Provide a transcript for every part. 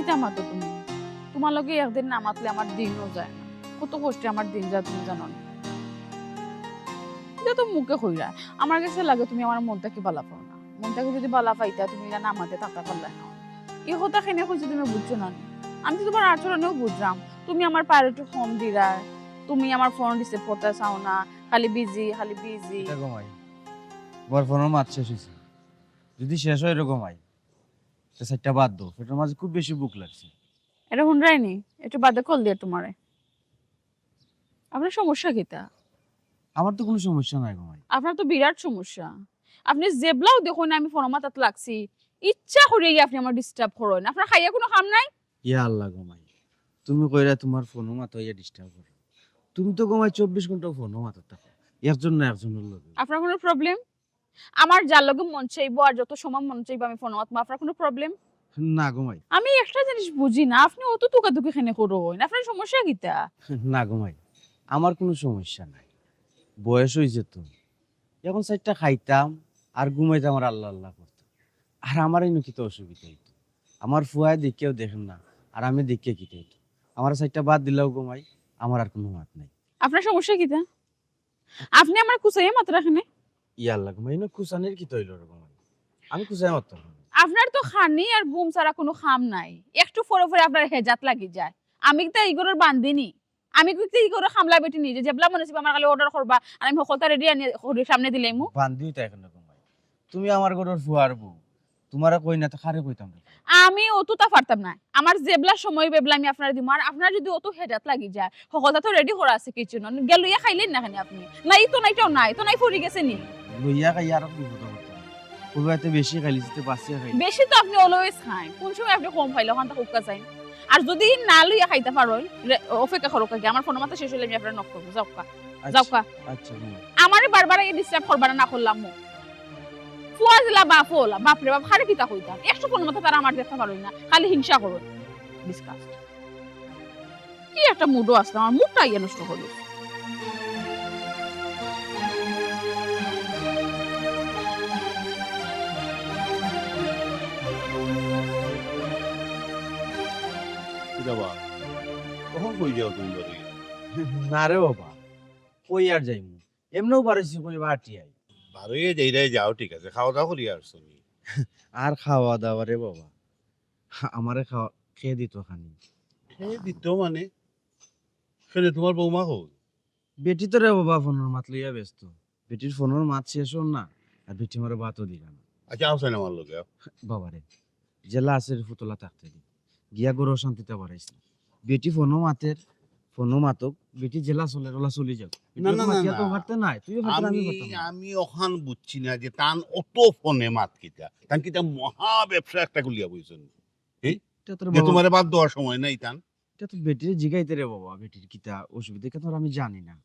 কিতা মাতো তুমি? তোমার লগে একদিন না মাতলে আমার দিনও যায় না। কত কষ্টে আমার দিন যায় তুমি জানো না। এটা তো মুখে কইরা। আমার কাছে লাগে তুমি আমার মনটাকে বালা পাও না। মনটাকে যদি বালা পাইতা তুমি এটা না আমাতে থাকতে পারলে না। এই কথা খেনে কইছি তুমি বুঝছো না। আমি তো তোমার আচরণেও বুঝলাম। তুমি আমার প্রায়োরিটি কম দিরা। তুমি আমার ফোন রিসিভ করতে চাও না। খালি বিজি, খালি বিজি। এটা ঘুমাই বর ফোনের মাছ শেষ হয়েছে যদি শেষ হয় এরকম হয় তো সাইডটা বাদ দাও পেটের মাঝে খুব বেশি বুক লাগছে এটা হুনরাইনি একটু বাদে কল দিয়ে তোমারে। আপনার সমস্যা কিতা? আমার তো কোনো সমস্যা নাই ঘুমাই আপনার তো বিরাট সমস্যা। আপনি জেবলাও দেখুন আমি ফোন মাথাত লাগছি। ইচ্ছা করে আপনি আমার ডিস্টার্ব করেন। আপনার খাইয়া কোনো কাম নাই? ইয়া আল্লাহ ঘুমাই তুমি কইরা তোমার ফোনও মাথা ইয়া ডিস্টার্ব করো তুমি তো ঘুমাই 24 ঘন্টা ফোনও মাথা থাকো একজন না একজনের লগে আপনার কোনো প্রবলেম? আমার যার লগে মন চাইবো আর যত সময় মন চাইবো আমি ফোন মাতবো। আপনার কোনো প্রবলেম? না ঘুমাই আমি একটা জিনিস বুঝি না, আপনি অত তুকাতুকি খেনে করুন। আপনার সমস্যা কিতা? না ঘুমাই আমার কোনো সমস্যা নাই বয়স হয়েছে তো এখন সাইডটা খাইতাম আর ঘুমাইতাম আর আল্লাহ আল্লাহ করতাম আর আমার এই কি তো অসুবিধা হইতো আমার ফুয়ায় দেখেও দেখেন না আর আমি দেখে কি হইতো আমার সাইডটা বাদ দিলেও ঘুমাই আমার আর কোনো মাত নাই আপনার সমস্যা কিতা? আপনি আমার কুচাইয়া মাত্র রাখেন। ইয়া আল্লাহ ঘুমাই না কুসানের কি তৈল রে ঘুমাই আমি কুসাই মারতাম না। আপনার তো খানি আর ঘুম ছাড়া কোনো খাম নাই। একটু ফরে ফরে আপনার হেজাত লাগি যায়। আমি তো ইগরের বান্দিনি। আমি কিন্তু ইগরের খামলা বেটি নিজে যেবলা মনে হচ্ছে আমার খালি অর্ডার করবা আর আমি সকলটা রেডি আনি সামনে দিলেই মু। বান্ধিও তো এখন ঘুমাই তুমি আমার ঘরের ফুয়ার বউ তোমারা কই না তো খারে কইতাম রে। আমি অতটা পারতাম না। আমার যেবলা সময় বেবলা আমি আপনার দিমু আর আপনার যদি অত হেজাত লাগি যায় সকলটা তো রেডি করা আছে কিছু না গেলুইয়া খাইলেন না খানি আপনি। নাই তো নাইটাও নাই তো নাই ফুরি গেছে নি। লইয়া খাই আর বিপদ করতাম ফুলবাইতে বেশি খাইলি যেতে বাঁচিয়া খাই বেশি তো আপনি অলওয়েজ খান। কোন সময় আপনি কম খাইলে ওখান থেকে হুক্কা চাই। আর যদি না লইয়া খাইতে পারোই অপেক্ষা করো কাকি আমার ফোনের মাথা শেষ হলে আমি আপনার নক করবো। যাওকা যাওকা। আচ্ছা ঘুমাই আমারে বারবার এই ডিস্টার্ব করবা না করলাম মু। ফুয়া দিলা বাপ হলা বাপরে বাপ খারে কিতা কইতাম। একটু ফোনের মাথা তারা আমার দেখতে পারোই না খালি হিংসা করো। ডিসকাস্ট। কি একটা মুডও আসলে আমার মুডটা ইয়ে নষ্ট হলো। যাবা কখন কই যাও তুমি বাড়ি? না রে বাবা কই আর যাইমু এমনেও পারিছি কই বাটি আই বাড়ি যাই যাও ঠিক আছে, খাওয়া দাওয়া করি আসছো নি? আর খাওয়া দাওয়া রে বাবা আমারে খাওয়া খেয়ে দিত খানি দিত মানে সেটা তোমার বৌমা হোক। বেটি তো রে বাবা ফোনের মাত লইয়া ব্যস্ত বেটির ফোনের মাত শেষ হন না আর বেটি মারে বাতও দিলা না আচ্ছা আসেন আমার লোকে। বাবা রে জেলা আছে ফুতলা থাকতে দি গিয়া গরো শান্তিতে বাড়াইছি বেটি ফোনও মাতের ফোনও মাতক বেটি জেলা চলে ওলা চলে যাও না, না, না, তো না। পারতে নাই তুইও পারতে আমি আমি পারতাম না। আমি ওখান বুঝছি না যে তান অত ফোনে মাত কিতা তান কিতা মহা ব্যবসা একটা গুলিয়া বইছেন এটা তোর যে বাবা তোমার বাদ দেওয়ার সময় নাই তান। এটা তো বেটির জিগাইতে রে বাবা বেটির কিতা অসুবিধা কথা আমি জানি না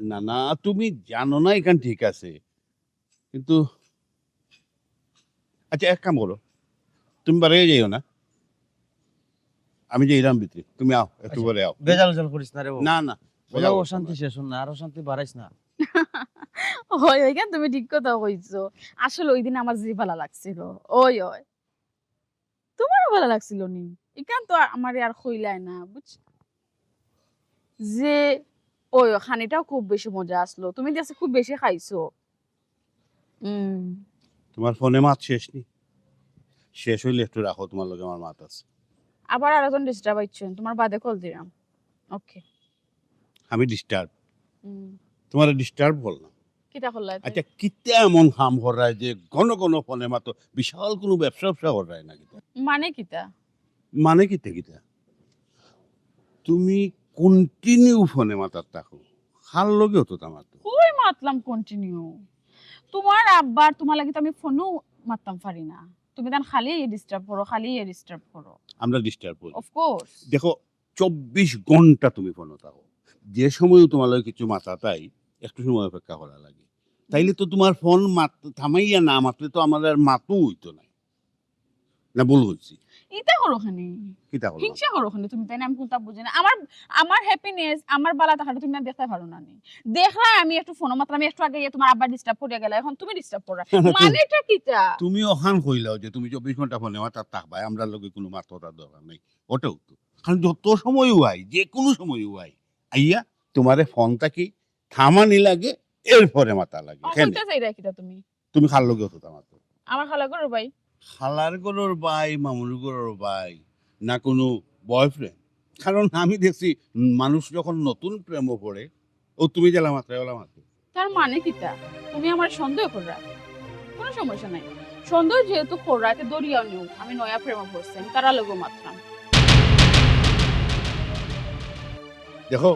না না তুমি জানো না এখান ঠিক আছে কিন্তু আচ্ছা এক কাম করো তুমি বাড়ি যাইও না, আমি যে ইরাম ভিতরে তুমি আও একটু আচ্ছা। করে আও। বেজাল উজাল করিস না রে বাবা না না ওলা অশান্তি শেষ হন না আর অশান্তি বাড়াইস না ওই ওইখান তুমি ঠিক কথা কইছো। আসলে ওই দিন আমার যে ভালো লাগছিল ওই ওই তোমারও ভালো লাগছিল নি এখান তো আমার আর কইলাই না বুঝ যে ওই খানিটাও খুব বেশি মজা আসলো। তুমি দেখছি খুব বেশি খাইছো। তোমার ফোনে মাত শেষ নি? শেষ হইলে একটু রাখো, তোমার লগে আমার মাত আছে। আবার আরেকজন ডিস্টার্ব হচ্ছেন তোমার বাদে কল দিলাম। ওকে। আমি ডিস্টার্ব তোমার ডিস্টার্ব করলাম? কিটা করলাই? আচ্ছা কিতা এমন কাম করায় যে ঘন ঘন ফোনে মাতো বিশাল কোনো ব্যবসা করায় না কিতা? মানে কিটা? মানে কিতা কিতা তুমি কন্টিনিউ ফোনে মাতার থাকো খাল লগেও তো তামাতো কই মাতলাম কন্টিনিউ। তোমার আব্বার তোমার লাগি তো আমি ফোনও মারতাম পারি না। তুমি দেন খালি ডিস্টার্ব করো খালি ডিস্টার্ব করো। আমরা ডিস্টার্ব করি। Of course. দেখো 24 ঘন্টা তুমি ফোনে থাকো, যে সময় তোমার লগে কিছু মাথা তাই একটু সময় অপেক্ষা করা লাগে। তাইলে তো তোমার ফোন থামাইয়া না মাতলে তো আমাদের মাতও হইতো না, না ভুল হইছি? ইটা করো খানি কিতা করব হিংসা করো খানি তুমি তাই না আমি কোনটা বুঝি না আমার আমার হ্যাপিনেস আমার বালা টাকাটা তুমি না দেখতে পারো না নি দেখলা আমি একটু ফোন মাত্র আমি একটু আগে তোমার আব্বা ডিস্টার্ব করে গেল এখন তুমি ডিস্টার্ব করো মানেটা কিটা তুমি ওখান কইলাও যে তুমি 24 ঘন্টা ফোনে মাথা থাকবা আমরা লগে কোনো মাথার দরকার নাই ওটাও তো কারণ যত সময় হই যে কোনো সময় হই আইয়া তোমারে ফোনটা কি থামানি লাগে এরপরে মাথা লাগে কেন কইতা চাইরা কিটা তুমি তুমি খাল লগে হতো আমার আমার খালা করো ভাই খালার গরুর ভাই মামুর গরুর ভাই না কোনো বয়ফ্রেন্ড কারণ আমি দেখছি মানুষ যখন নতুন প্রেম পড়ে ও তুমি জেলা মাত্রায় ওলা মাত্র তার মানে কিটা তুমি আমার সন্দেহ কররা কোনো সমস্যা নাই সন্দেহ যেহেতু কররা এতে দরিয়াও নিও আমি নয়া প্রেম করছি আমি তারা লগো মাত্রাম দেখো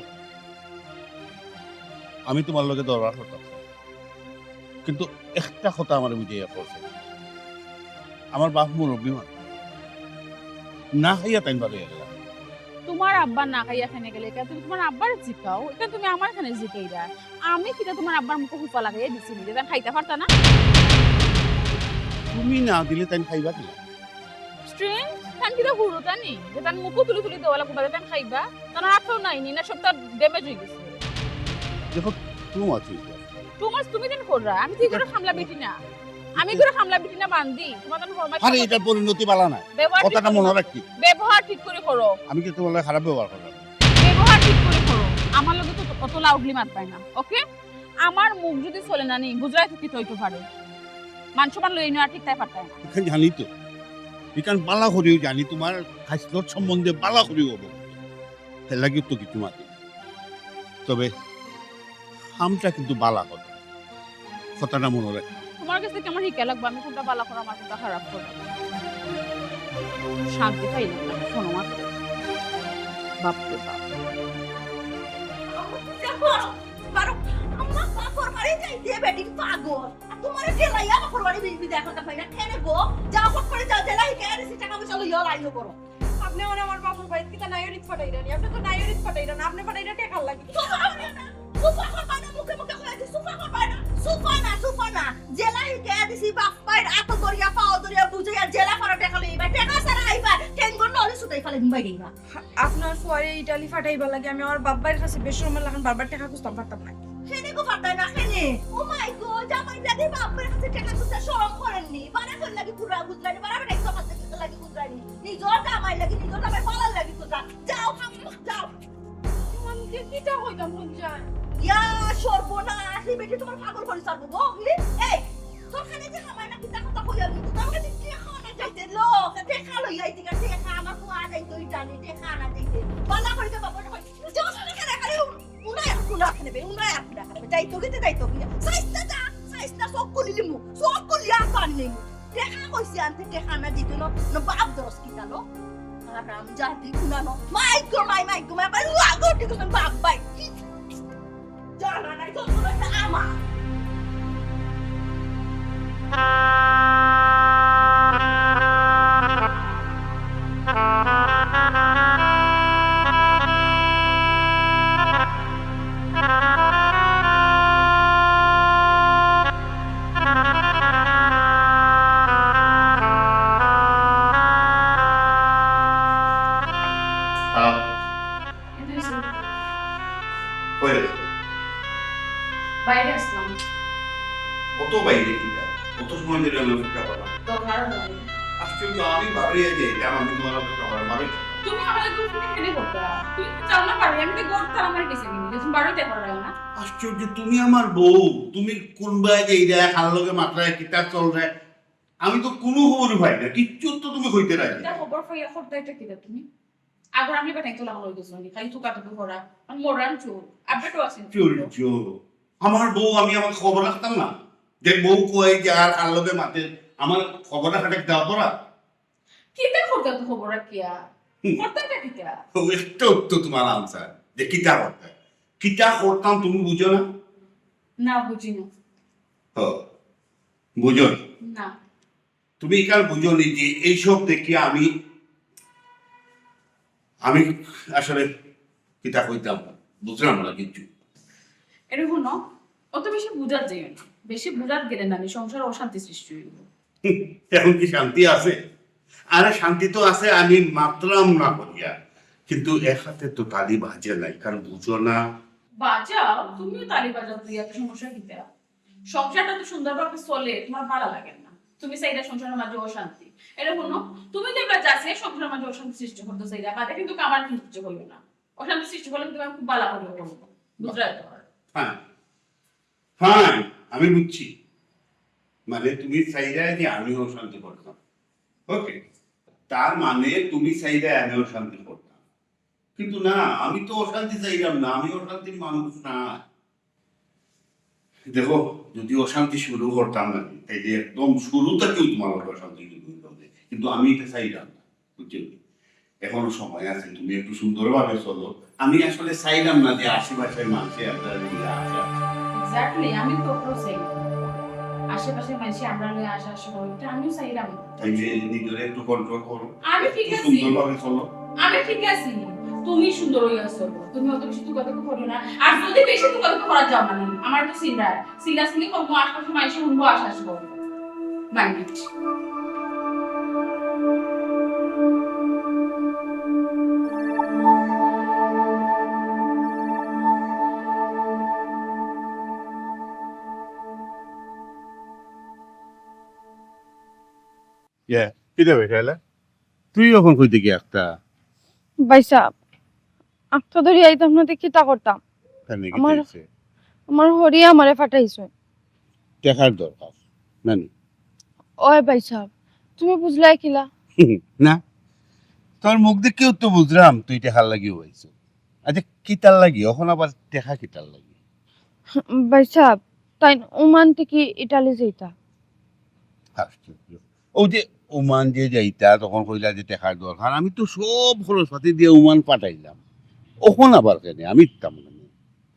আমি তোমার লগে দরবার করতাম কিন্তু একটা কথা আমার বুঝাইয়া পড়ছে আমার বাপ মুরব্বী মান না খাইয়া তাই বাড়ি গেল তোমার আব্বা না খাইয়া খানে গেলে এটা তুমি তোমার আব্বার জিকাও এটা তুমি আমার খানে জিকাইরা আমি কিটা তোমার আব্বার মুখে হুপা লাগাইয়া দিছি নি যেটা খাইতে পারতা না তুমি না দিলে তাই খাইবা কি স্ট্রেঞ্জ তান কিটা হুরুতা নি যে তান মুখে তুলি তুলি দেওয়ালা কুবা তান খাইবা তান আঠাও নাই নি না সবটা ড্যামেজ হয়ে গেছে দেখো তুমি আছো তোমার তুমি দেন কররা আমি তুই করে খামলা বেটি না আমি করে খামলা বেটি না বান্দি তোমার তান ফরমাইশ আরে এটার পরিণতি বালা নাই কথাটা মনে রাখি ব্যবহার ঠিক করে করো আমি কি তোমার লগে খারাপ ব্যবহার করলাম ব্যবহার ঠিক করে করো আমার লগে তো অত লাউডলি মাত পায় না ওকে আমার মুখ যদি চলে না নি গুজরাট থেকে হইতে পারে মান সম্মান লই না ঠিক তাই পারতায় না এখানে জানি তো এখান বালা করিও জানি তোমার হাসলোর সম্বন্ধে বালা করিও হবো তাই লাগি তো কিছু মাতি তবে আমটা কিন্তু বালা কথা কথাটা মনে রাখি তোমার কাছে কেমন হিকা লাগবে আমি কোনটা বালা করা আমার কোনটা খারাপ করা শান্তি পাই না শোনো মাত্র বাপরে বাপ আপনি মানে আমার বাবুর ভাই কিতা নায়রিক ফাটাইরানি আপনি তো নায়রিক ফাটাইরান আপনি ফাটাইরা টেকাল লাগি আপনার পরে ইটালি ফাটাইবা লাগে আমি আমার বাবার কাছে বেশ সময় লাগান বারবার টাকা খুঁজতাম পারতাম না আমাকে কিটা হইতাম বুঝান সর্বনাশ এই বেটি তোমার পাগল করে ছাড়বো গো এই তোর খানে যে আমার নাকি টাকা টাকা হইয়া আমি তোমার কাছে টাকা না চাইতে লোক টাকা লই আইতে কাছে টাকা আমার তো আজ আইতো জানি টাকা না চাইতে বালা করে তো বাবা যাও সাথে করে করে উনাই কুলা খাবে উনাই কুলা খাবে যাইতো গিতে যাইতো গিয়া সাইস্তা সব কুলি লিমু সব কুলি আপান লিমু টাকা কইছি আনতে টাকা না দিত না বাপ দরস কি জানো আরাম জাতি কুনানো মাই গো মাই বাবা লাগো ঠিক আছে বাপ বাই জানা নাই তো তোর আমা বাইরে আসলাম কত বাইরে কিটা কত সময় ধরে আমি অপেক্ষা করলাম দরকার আশ্চর্য আমি ভাবিয়ে যে এটা আমি তোমার অপেক্ষা করার ভাবি তুমি আমাদের গ্রুপে কেন করতে তুমি চাও না পারবে আমি তো গড়তে আমার কাছে কিনি তুমি বাড়িতে পারবে না আশ্চর্য তুমি আমার বউ তুমি কোনবাই যে এইটা খাল লগে মাত্রায় কিতা চল রে আমি তো কোনো খবর পাই না কিচ্ছু তো তুমি কইতে রাজি এটা খবর পাইয়া করতে এটা কি তুমি আগর আমি বাটাই তোলা হলো গেছ নি খালি তুকা তুকা করা আমি মরান চোর আপডেটও আছে আশ্চর্য আমার বউ আমি আমার খবর রাখতাম না যে বউ কই যে আর খাল লগে মাতে আমার খবর রাখাটা দেওয়া পড়া কিতে করতে তো খবর কিয়া করতে কিটা একটু তো তোমার আনসার যে কিতা করতে কিতা করতাম তুমি বুঝো না না বুঝি না বুঝো না তুমি কাল বুঝো নি যে এইসব দেখে আমি আসলে কিতা কইতাম বুঝলাম না কিচ্ছু এরকম না অত বেশি বুঝার যাই না বেশি বুঝার গেলে না সংসার অশান্তি সৃষ্টি হইব এখন কি শান্তি আছে আরে শান্তি তো আছে, আমি মাতলাম না করিয়া, কিন্তু এক হাতে তো তালি বাজে নাই, কারণ বুঝো না। বাজাও, তুমিও তালি বাজাও, তুই এত সমস্যা কিতা? সংসারটা তো সুন্দরভাবে চলে, তোমার ভালো লাগে না? তুমি চাইরা সংসারের মাঝে অশান্তি, এটা বলো। তুমি দেখবা যাচ্ছে সংসারের মাঝে অশান্তি সৃষ্টি করতে চাইরা, বাদে কিন্তু আমার কিছু করবে না। অশান্তি সৃষ্টি করলে কিন্তু আমি খুব ভালো করে করবো, বুঝলে তো? হ্যাঁ হ্যাঁ, আমি বুঝছি, মানে তুমি চাইলে যে আমিও শান্তি করতাম, ওকে, তার মানে তুমি চাইলে আমিও শান্তি করতাম, কিন্তু না, আমি তো অশান্তি চাইলাম না, আমি অশান্তির মানুষ না। দেখো, যদি অশান্তি শুরু করতাম না, তাইলে একদম শুরু থেকেই তোমার অশান্তি শুরু হইতে হবে, কিন্তু আমি এটা চাইলাম না, বুঝছো? এখনো সময় আছে, তুমি একটু সুন্দরভাবে চলো। আমি আসলে চাইলাম না যে আশেপাশের মানুষে আপনার আসা। এক্স্যাক্টলি, আমি তো চাই আশেপাশে মানুষ আমরা লয়ে আসা আসা করি, এটা আমিও চাইলাম না। তাই যে নিজের একটু কন্ট্রোল করো, আমি ঠিক একটু আছি, সুন্দরভাবে চলো। আমি ঠিক আছি, তুমি সুন্দর হয়ে আসছো, তুমি অত বেশি তুকাতুকি করো না। আর যদি বেশি তুকাতুকি করা যাও না, আমার তো সিরিয়াসলি করবো, আশপাশে মানুষ শুনবো, আশা করবো মাইন্ড। কি দেবে তাহলে? তুই যখন কইতে কি একটা ভাইসা আটটা ধরে আইতাম না দেখি তা করতাম। আমার- আমার হরিয়া আমারে ফাটাইছে। দেখার দরকার নানি। ওই ভাইসা তুমি বুঝলাই কিলা? না, তোর মুখ দেখেও তো বুঝলাম তুই টেকার লাগি হয়েছে। আচ্ছা, কিতার লাগি এখন আবার টেকা কিতার লাগি? ভাইসা তাই ওমান থেকে ইটালি যাইতা। আশ্চর্য। ও যে ওমান যে যাইতা তখন কইলা যে টেকার দরকার, আমি তো সব খরচ পাতি দিয়ে ওমান পাঠাইলাম, ওখন আবার কেন আমি তেমন?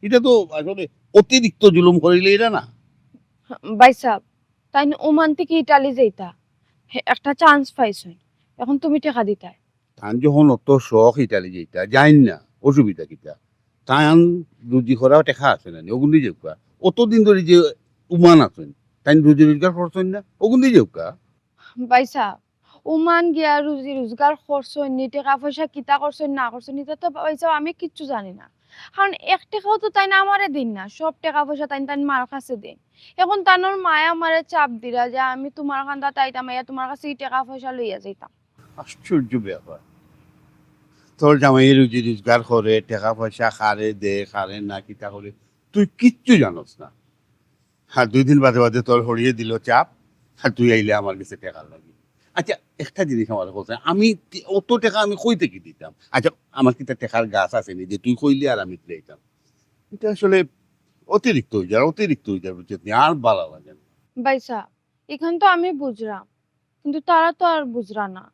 এটা তো আসলে অতিরিক্ত জুলুম করিলে এটা না। ভাইসা তাই ওমান থেকে ইটালি যাইতা, একটা চান্স পাইছে, এখন তুমি টাকা দিতা। তান যখন অত শখ ইটালি যেটা যাইন না, অসুবিধা কিটা? তান রুজি করাও টেকা আছে না, ওগুলি যেউকা অতদিন ধরে যে উমান আছেন, তাই রুজি রোজগার করছেন না, ওগুলি যেউকা। ভাইসা ওমান গিয়া রুজি রোজগার করছেন নি, টাকা পয়সা কিতা করছেন না করছেন এটা তো ভাইসা আমি কিচ্ছু জানি না। কারণ এক টাকাও তো তাই না আমারে দিন না, সব টাকা পয়সা তাই তাই মার কাছে দিন। এখন তানোর মায়া আমারে চাপ দিলা যে আমি তোমার কান্দা তাইতাম, তোমার কাছে এই টাকা পয়সা লইয়া যাইতাম। আশ্চর্য ব্যাপার, তোর জামাই রুজি রোজগার করে টাকা পয়সা খারে দে খারে না কিতা করে, তুই কিচ্ছু জানোস না। হ্যাঁ, 2 দিন বাদে বাদে তোর হরিয়ে দিল চাপ, আর তুই আইলে আমার কাছে টাকা লাগি। আচ্ছা, একটা জিনিস আমার কথা, আমি অত টাকা আমি কই থেকে দিতাম? আচ্ছা, আমার কিতা টাকার গাছ আছে নি যে তুই কইলে আর আমি দিতাম? এটা আসলে অতিরিক্ত হয়ে যায়, অতিরিক্ত হয়ে যায়, বুঝছিস? আর ভালো লাগে না। ভাইসা এখন তো আমি বুঝলাম, কিন্তু তারা তো আর বুঝরা না।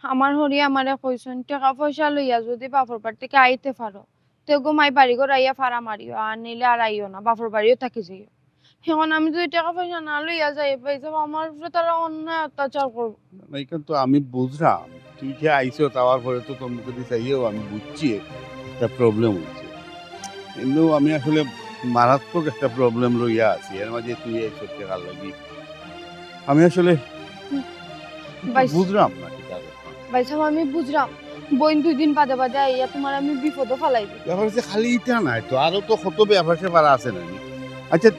আমার হরি আমারে কইছেন টাকা পয়সা লইয়া যদি বাপর বাড়ি থেকে আইতে পারো তো গোমাই বাড়ি ঘর আইয়া ফাড়া মারিও, আর নিলে আর আইও না, বাপর বাড়িও থাকি যাইও। এখন আমি যদি টাকা পয়সা না লইয়া যাই পাইছে আমার উপরে তারা অন্যায় অত্যাচার করবো। এইখান তো আমি বুঝলাম, তুই যে আইসো তাওয়ার পরে তো তোর মুখে দিয়ে চাইও আমি বুঝছি একটা প্রবলেম হচ্ছে, কিন্তু আমি আসলে মারাত্মক একটা প্রবলেম লইয়া আছি, এর মাঝে তুই এইসব টাকা লাগি, আমি আসলে বাইস- বুঝলাম না কি কারণ। ভাইসা আমি বুঝলাম বোন 2 দিন বাদে বাদে আইয়া তোমার আমি বিপদও ফালাই দিই। ব্যাপার হচ্ছে খালি এটা নাই তো, আরো তো কত ব্যাপার স্যাপার আছে না। আচ্ছা,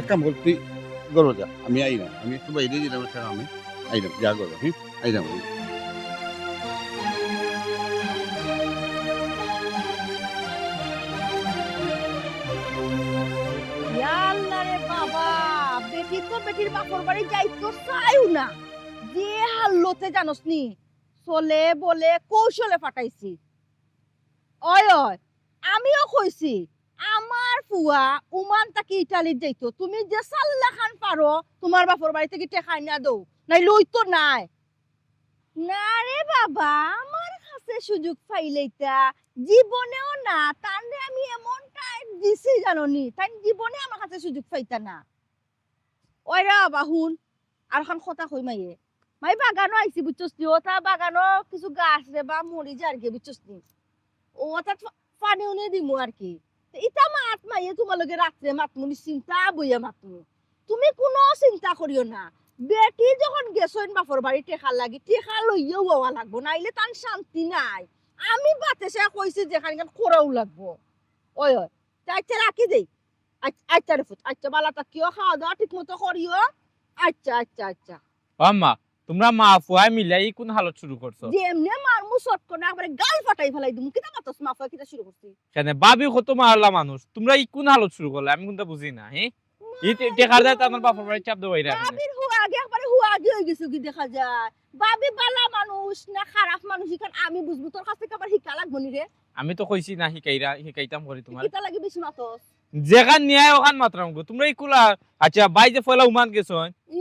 এক কাম কর, তুই গরো যা, আমি আইলাম, আমি একটু বাইরে যেলাম একটা কামে, আইলাম, যা গরো, হ্যাঁ আইলাম। আল্লাহ রে বাবা, বেটি তো বেটির বাপর বাড়ি যাইতো চাইও না, যে হাল্লতে জানোস নি, চলে বলে কৌশলে ফাটাইছি। ওই ওই আমিও কইছি আমার ফুয়া উমান তাকি ইটালির যাইতো, তুমি যে সাল্লা খান পারো তোমার বাপর বাড়ি থেকে টেকা না দৌ, নাই লই তো নাই। না রে বাবা, আমার কাছে সুযোগ পাইলেইতা জীবনেও না, তাহলে আমি এমনটা দিছি জাননি, তাই জীবনে আমার কাছে সুযোগ পাইতা না। ওই রা বাহুন আর খান কথা কই মাইয়ে, মাই বাগানো আইছি বুঝছস নি, ওটা বাগানো কিছু গাছ রে বা মরি যার গে বুঝছস নি, ওটা পানি উনি দিমু আর কি। ইটা মাত মাইয়ে তোমার লগে রাত্রে মাতমুনি চিন্তা বইয়া মাতমু, তুমি কোনো চিন্তা করিও না, বেটি যখন গেছইন বাপর বাড়ি টেকা লাগি টেকা লইয়াও হওয়া লাগবো নাইলে তার শান্তি নাই আমি বাতে সে কইছি যেখানে করাও লাগবো ওই ওই আচ্ছা রাখি দেই আচ্ছা রে ফুট আচ্ছা বালাটা কিও খাওয়া দাওয়া ঠিক মতো করিও আচ্ছা আচ্ছা আচ্ছা আম্মা তোমরা মা ফুয়াই মিলাই কোন হালত শুরু করছো যেমনে মারমু শট করে একবারে গাল ফাটাই ফেলাই দিমু কিতা মাতস মাফা কিতা শুরু করছি কেন বাবি কত মারলা মানুষ তোমরা কোন হালত শুরু করলে আমি কোনটা বুঝি না হ্যাঁ টেকার দেয় তো আমার বাপের বাড়ি চাপ দেবো বাবির হুয়া আগে একবারে হুয়া আগে হয়ে গেছে কি দেখা যায় বাবি বালা মানুষ না খারাপ মানুষ ইখান আমি বুঝবো তোর কাছ থেকে আবার শিকা লাগবো নি রে আমি তো কইছি না শিকাইতাম করি তোমার কিতা লাগি বেশি মাতস যেখান নিয়ে ওখান মাত্রাম গো তোমরা ইকুলা আচ্ছা বাই যে ফলা উমান গেছো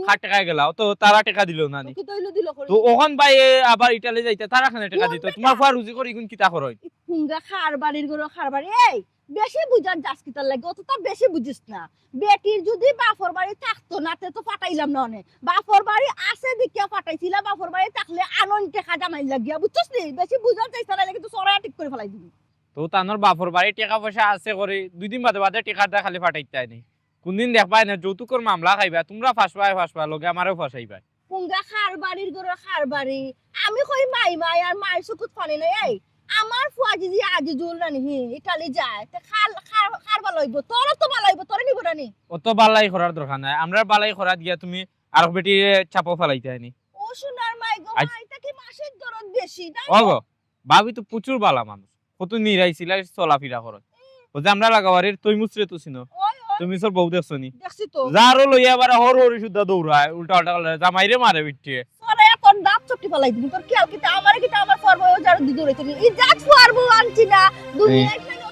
খাট টাকা গেলাও তো তারা টাকা দিল না নি কিতা হইলো দিল করে তো ওখান বাই আবার ইটালি যাইতে তারা খানে টাকা দিত তোমার ফুয়া রুজি করে ইগুন কিতা করই হুঙ্গা খার বাড়ির গরো খার বাড়ি এই বেশি বুঝার যাস কিতার লাগে অত তো বেশি বুঝিস না বেটির যদি বাপর বাড়ি থাকতো না তে তো ফাটাইলাম না অনেক বাপর বাড়ি আছে দিকে ফাটাইছিলাম বাপর বাড়ি থাকলে আনন্দ টাকা জামাই লাগিয়া বুঝছস নি বেশি বুঝার চাইছ না লাগে তো সরায়া ঠিক করে ফেলাই দিবি তো তানোর বাপর বাড়ি টাকা পয়সা আছে করে 2 দিন বাদে বাদে টাকাটা খালি ফাটাইতে আইনি কোনদিন দেখবাই না যৌতুকর মামলা খাইবা তোমরা ফাঁসবা লগে আমারও ফাঁসাইবা হুঙ্গা খার বাড়ির গরো খার বাড়ি আমি কই মাই মাই আর মায়ের সুকুত ফানি নাই এই আমার ফুয়া যদি আজি জুল রানি হি ইটালি যায় তে খাল খার বালাইব তোর তো বালাইব তোর নিব রানি অত বালাই করার দরকার নাই আমরা বালাই করা দিয়া তুমি আর বেটি চাপও ফেলাইতে আইনি ও সোনার মাই গো আচ্ছা। মাইটা কি মাসের দরদ বেশি তাই ওগো ভাবি তো প্রচুর বালা মানুষ কত নিরাইছিল চলাফেরা করে ও যে আমরা লাগাবারের তুই মুছরে তো চিনো ওই ওই তুমি সব বউ দেখছো নি দেখছি তো যারও লইয়া বারে হর হরি সুদ্ধা দৌড়ায় উল্টা উল্টা করে জামাইরে মারে বিটিয়ে তোরে তোর দাঁত চুপটি ফেলাই দিবি তোর কি কিতা আমার কিতা আমার ফরবো যার দি দৌড়াইতে নি ই জাত ফরবো আনছি না দুনিয়ায় খালি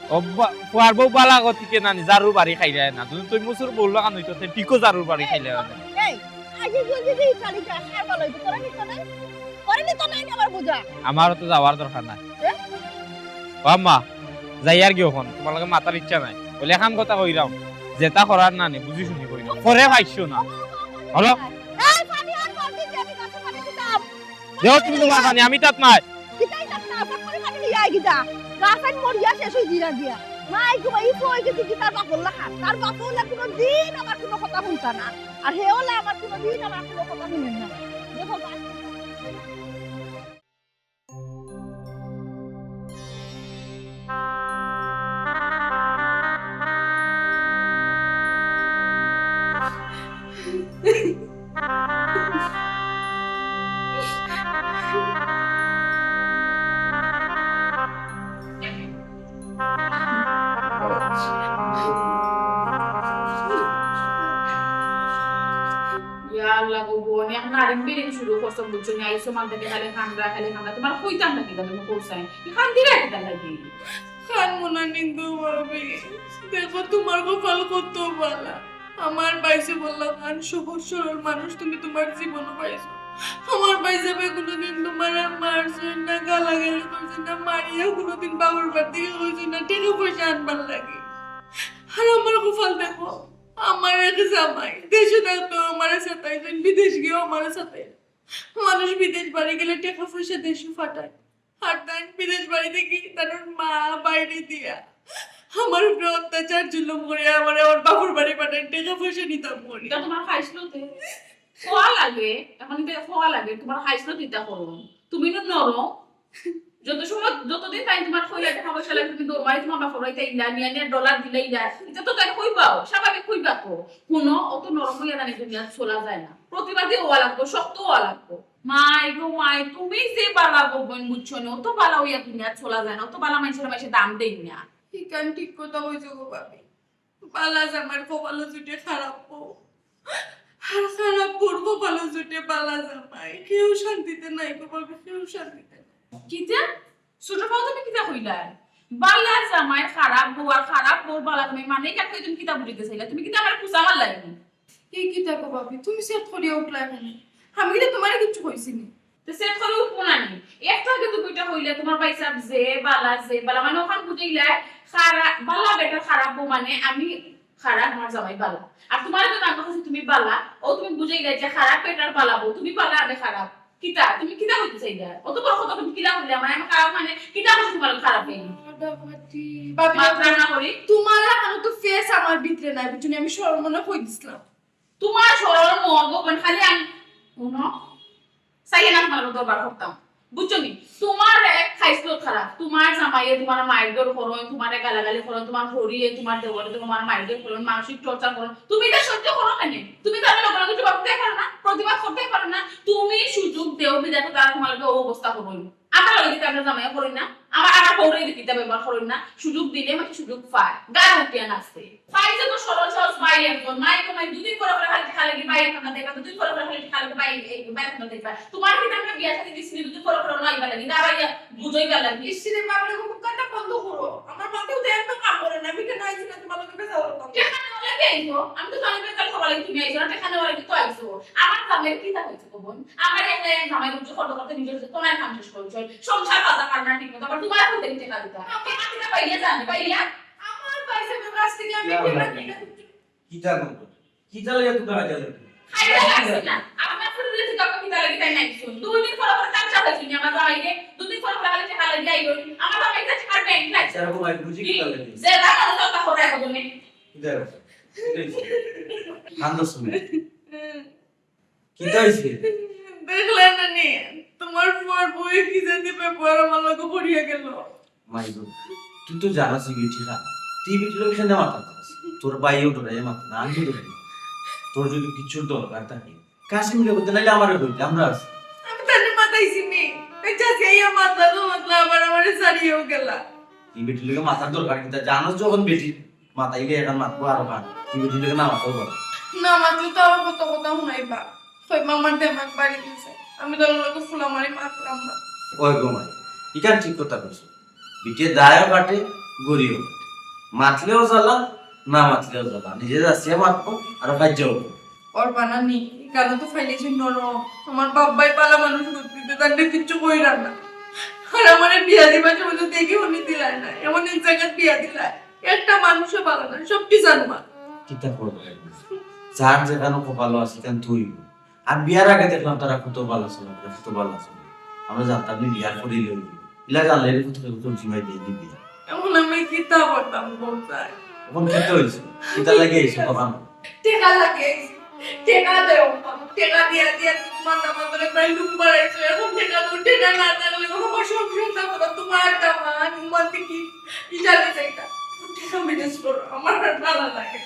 ফুয়ার বউ বালা গতিকে নানি জারুর বাড়ি খাইলে না তুই মুসুর বললো কান হইতো টিকো জারুর বাড়ি খাইলে না এই আজি যদি ইটালি যায় খার বালাইব তোর নিত না করে নিত নাই আমার বুঝা আমারও তো যাওয়ার দরকার নাই ও আম্মা যাই আর কি ওখান তোমার লগে মাতার ইচ্ছা নাই বলে এখন কথা কইরাম যেটা করার না নি বুঝি শুনি কইরাম করে পাইছো না হলো এই পানি আর করবি যে আমি কাছে পানি দিতাম দেও তুমি তোমার পানি আমি তাত নাই কিতাই না না পানি পানি নিয়ে আই গিতা গাছাই মরিয়া শেষ হই দিরা দিয়া মাই গো এই কই গেছি কি তার বাপর লা তার বাপর লা কোনো দিন আমার কোনো কথা শুনতা না আর হে হলো আমার কোনো দিন আমার কোনো কথা শুনেন না দেখো আল্লাহ গো বোন এখন আরেক বেরিং শুরু করছো বুঝছো না আইসো মান থেকে খালি খান্ডা তোমার কইতাম না কিটা তুমি করছাই খান দিরা কিটা লাগি খান মোনা নিন্দু বলবি দেখো তোমার কপাল কত বালা আমার বাইসে বললাম খান সহজ সরল মানুষ তুমি তোমার জীবনও পাইছো আমার বাইসে কোনোদিন তোমার মারছে না গালাগালি করছে না মারিয়া কোনোদিন বাবুর বাড়ি থেকে হয়েছে না টাকা পয়সা আনবার লাগে আর আমার কপাল দেখো আমার এক জামাই দেশে থাকতো আমার সাথে বিদেশ গিয়েও আমার সাথে মানুষ বিদেশ বাড়ি গেলে টাকা পয়সা দেশে ফাটায় আর তাই বিদেশ বাড়িতে কি তার মা বাইরে দিয়া আমার উপরে অত্যাচার জুলুম করে আমার বাবুর বাড়ি পাঠায় টাকা পয়সা নিতাম করি এটা তোমার খাইছিল তে খোয়া লাগে এখন খোয়া লাগে তোমার খাইছিল তিতা করো তুমি না নরম যতদিন টাইম তোমার কইলা টাকা পয়সা লাগে কিন্তু ওই তোমার বাপর হইতে ইলা নিয়া ডলার দিলেই যায় এটা তো তাই কইবাও স্বাভাবিক কইবা তো কোনো অত নরম হইয়া জানি দুনিয়া চলা যায় না প্রতিবাদী হওয়া লাগবে শক্ত হওয়া লাগবে মাই গো মাই তুমি যে বালা বলবেন বুঝছো না অত বালা হইয়া দুনিয়া চলা যায় না অত বালা মানুষের দাম দেই না ঠিকান ঠিক কথা হয়েছে গো ভাবি বালা জামার কপালো জুটে খারাপ বউ আর খারাপ বউর কপালো জুটে বালা জামাই কেউ শান্তিতে নাই গো ভাবি কেউ শান্তিতে নাই কিতা ছোট পাও তুমি কিতা কইলা বালা জামাই খারাপ বউ আর খারাপ বউ বালা তুমি মানে কেন কই তুমি কিতা বুঝিতে চাইলা তুমি কিতা আমার কুসা মার লাগনি এই কি থাকো ভাবি তুমি সেট করিয়া উঠলা এখানে আমি কিন্তু তোমার কিছু কইছিনি তো সেট করে উঠবো না নি একটা আগে তো কইটা হইলা তোমার বাইসাব যে বালা মানে ওখান বুঝাইলা খারাপ বালা বেটা খারাপ বউ মানে আমি খারাপ আমার জামাই বালা আর তোমার তো নাম কথা তুমি বালা ও তুমি বুঝাইলা যে খারাপ বেটার বালা বউ তুমি বালা আমি খারাপ কিতা তুমি কিতা হইতে চাইলা অত বড় কথা তুমি কিতা হইলা মানে আমি খারাপ মানে কিতা হইছে তোমার খারাপ এই ভাবি মাত্রা না করি তোমার এখন তো ফেস আমার ভিতরে নাই বুঝুনি আমি সরমনে কই দিছিলাম তোমার সরল মন গোপন খালি শুনো চাইলে না তোমার দরবার করতাম বুঝছো নি তোমার এক খাইছিল খারাপ তোমার জামাইয়ে তোমার মায়ের দর করো তোমার গালাগালি করো তোমার হরিয়ে তোমার দেবরে তোমার মায়ের দর করো মানসিক টর্চার করো তুমি এটা সহ্য করো কেন তুমি তো আমি লোকের কিছু ভাবতে পারো না প্রতিবাদ করতে পারো না তুমি সুযোগ দেও বিদাতে তারা তোমার ও অবস্থা করবো আমার লগে দিতে আমরা জামাইয়া করি না আমার বউরে দিতে ব্যবহার করি না সুযোগ দিলে মানে সুযোগ পায় গায়ে উঠিয়ে নাচতে পাইছে তো সরল সহজ মাই একজন মাই কমাই দুদিন পরে পরে খালি কি বাইরে খানা দেখবা দুদিন পরে পরে খালি বাইরে বাইরে খানা দেখবা তোমার কি আমরা বিয়া সাথে দিছি দুদিন পরে পরে নাই বালা না ভাইয়া বুঝই গেলা ইসিরে বাবরে মুখটা বন্ধ করো আমার মাথায় তো একটা কাম করে না আমি কেন আইছি না তোমার লগে বেজা করতাম যেখানে ওলা আইছো আমি তো জানি না কাল সকালে তুমি আইছো না যেখানে ওলা কি তো আইছো আমার কামের কি তা হইছে বোন আমার একটা জামাই বুঝো ফটো করতে নিজে তোমার কাম শেষ করছো সংসার কথা কারণা ঠিক মতো আবার তোমার হাতে দিতে না দিতা আমি না পাইয়া জানি পাইয়া আমার পয়সা বের কাছ থেকে আমি কিটা লাগিয়ে তুই কাজ খাইতে লাগছে না আপনার ফুলে দিতে কাকে কিতা লাগি তাই নাই শুন দুই দিন পর পর কাজ চালাই শুনি আমার জামাইকে দুই দিন পর পর খালি খালা যাই গই আমার জামাই কাছে ছাড়বে না সেরকম এক বুঝি কিটা লাগে যে রাখা তো তা করে হবে না কিটা হান্দা শুনে কিটা হইছে দেখলে না নি তোমার পর বই কি জানি পেপার আমার লগে পড়িয়া গেল মাইগো তুই তো জানাস কি ঠিক আছে তুই বিটির লোকেশন দে মাথা তোর বাইও ডরাই মাথা না আমি ডরাই তোর যদি কিছু দরকার থাকে কাশ্মীরে করতে নাইলে আমারে বলতে আমরা আছি আমি তানে মাথাইছি নি এটা সেই মাথা তো মাথা আবার আমারে সারিয়েও গেলা তুই বিটির লোকে মাথার দরকার কিন্তু জানাস যখন বেটি মাথাইলে এখন মাথা আরো কান তুই বিটির লোকে না মাথাও বল না মাত্র তো আমার কত কথা শুনাইবা কই মামার দেমাক বাড়ি দিছে আমি তো লগে ফুলামারি মারলাম না ওই গোমাই ইকান ঠিক কথা কইছ বিটে দায়ও কাটে গড়িও মাতলেও জ্বালা না মাতলেও জ্বালা নিজে যাচ্ছে মাতবো আর কাজ্যাও ওর বানানি কালো তো ফাইলেছি নরম আমার বাবাই পালা মানুষ করতে তাদের কিচ্ছু কইরা না আর আমার বিয়া দিবার সময় তো দেখে উনি দিলাই না এমন এক জায়গায় বিয়া দিলাই একটা মানুষও ভালো না সবটি জানবা কিতা করবো যার যেখানে খুব ভালো আছে কেন তুই আর বিয়ার আগে দেখলাম তারা কত ভালো ছিল কত ভালো ছিল আমরা জানতাম নি বিয়ার করে লই ইলা জানলে রে কত কত জিমাই দিয়ে দিবি এমন আমি কিতা করতাম বলতাই এখন কিতা হইছে কিতা লাগে এসে কথা না টেকা লাগে টেকা দেও টেকা দিয়া দিয়া তোমার নাম ধরে প্রায় লুক মারাইছো এখন টেকা তো টেকা না থাকলে আমার সংসার কথা তোমার একটা মা তোমার কি জানি সেটা টেকা ম্যানেজ করো আমার আর ভালো লাগে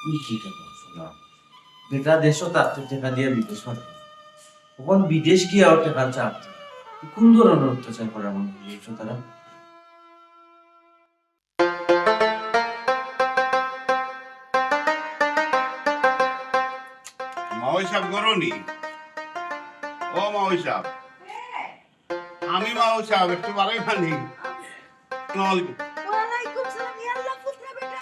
তুই কিতা করছ না বেটা দেশও তার তো টাকা দিয়ে বিদেশ পাঠায় তখন বিদেশ গিয়ে আর টাকা চাপতে কোন ধরনের অত্যাচার করে এমন করছো তারা মাওই সাহেব গরনি ও মাওই সাহেব আমি মাওই সাহেব একটু বাড়াই মানি ওয়ালাইকুম সালাম ইয়া আল্লাহ পুত্রা বেটা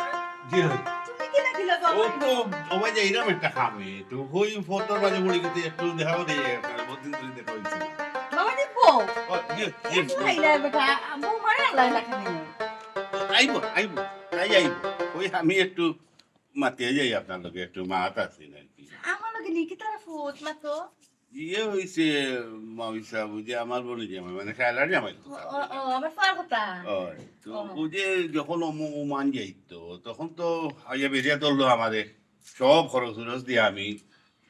জি হয় তুমি কি লাগিলা ও তো ওবাই যে এরকম একটা খামে তো ওই ফটোর মাঝে পড়ে গেছে একটু দেখাও দিয়ে বহুদিন ধরে দেখা হয়েছে বাবা দেখো ও ইয়ে খাইলা বেটা বউ মারে আল্লাহ লাখানে আইবো ওই আমি একটু মাতিয়ে যাই আপনার লোকে একটু মাত আছি নাকি আমার লগে লিখি তারা ফুট মাতো ইয়ে হয়েছে মাউই সাহেব যে আমার বলে জামাই মানে শায়লার জামাই ও আমার ফার কথা তো ও যে যখন ওমান যাইতো তখন তো আইয়া বেরিয়া তুললো আমাদের সব খরচ দিয়ে আমি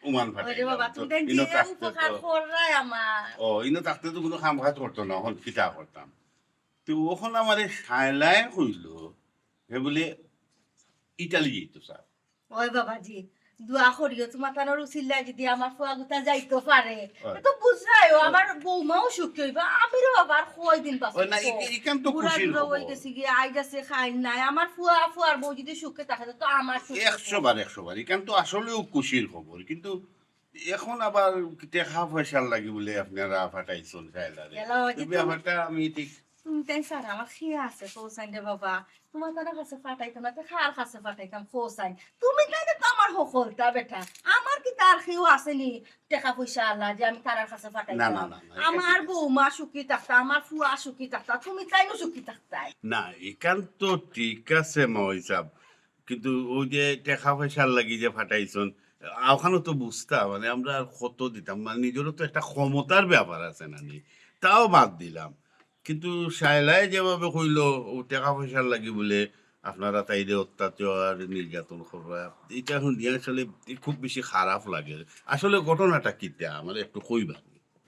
ওমান ওরে ফাটাই বাবা তুমি দেন যে উপকার কররাই আমার ইনো থাকতে তো কোনো কাম কাজ করতো না এখন কিতা করতাম তো ওখান আমার শায়লায় কইল হে বলে ইটালি যেত স্যার ওই বাবাজি দোয়া করিও তোমার তানোর উচিল্লা যদি আমার ফুয়া গুতা যাইতো পারে তো বুঝরাইও আমার বৌমাও সুখী হইবা আমিরও আবার কয় দিন পাস ওই না ইকান তো খুশির বুড়া হই গেছি গিয়ে আই গেছে খাই নাই আমার ফুয়ার বউ যদি সুখে থাকে তো আমার সুখ 100 বার ইকান তো আসলেও খুশির খবর কিন্তু এখন আবার টাকা পয়সার লাগি বলে আপনারা ফাটাইছেন শায়লারে এই ব্যাপারটা আমি ঠিক তুমি তাই স্যার আমার খেয়ে আছে ফৌসাইন রে বাবা তোমার তার কাছে ফাটাইতাম না তো খার কাছে ফাটাইতাম ফৌসাইন তুমি তাই তো আমার হকলতা বেটা আমার কি তার খেয়েও আসেনি টাকা পয়সা আল্লাহ যে আমি তার কাছে না ফাটাইতাম না না আমার বৌমা সুখী থাকতা আমার ফুয়া সুখী থাকতা তুমি তাইও সুখী থাকতাই না ইকান তো ঠিক আছে মাওই সাহেব কিন্তু ওই যে টাকা পয়সার লাগি যে ফাটাইছেন ওখানে তো বুঝতাম মানে আমরা কত দিতাম মানে নিজেরও তো একটা ক্ষমতার ব্যাপার আছে না নি তাও বাদ দিলাম কিন্তু শায়লায় যেভাবে কইলো ও টাকা পয়সার লাগি বলে আপনারা তাইলে অত্যাচার নির্যাতন করা এটা এখন দিয়ে আসলে খুব বেশি খারাপ লাগে। আসলে ঘটনাটা কিটা আমার একটু কইবা?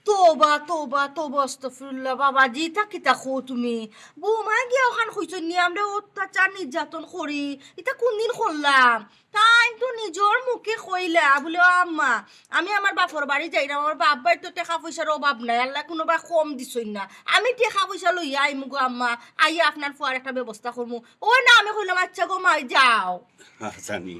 তোবা তোবা তোবা আস্তাগফিরুল্লাহ বাবাজি তা কিতা খো তুমি বৌমা গিয়া ওখান কইছন নি আমরা অত্যাচার নির্যাতন করি এটা কোনদিন করলাম তাই তো নিজের মুখে কইলা বলে আম্মা আমি আমার বাপর বাড়ি যাই না আমার বাপ বাড়ি তো টাকা পয়সার অভাব নাই আল্লাহ কোনোবা কম দিছই না আমি টাকা পয়সা লইয়া আইমু গো আম্মা আইয়া আপনার ফুয়ার একটা ব্যবস্থা করমু ও না আমি কইলাম আচ্ছা গো মাই যাও জানি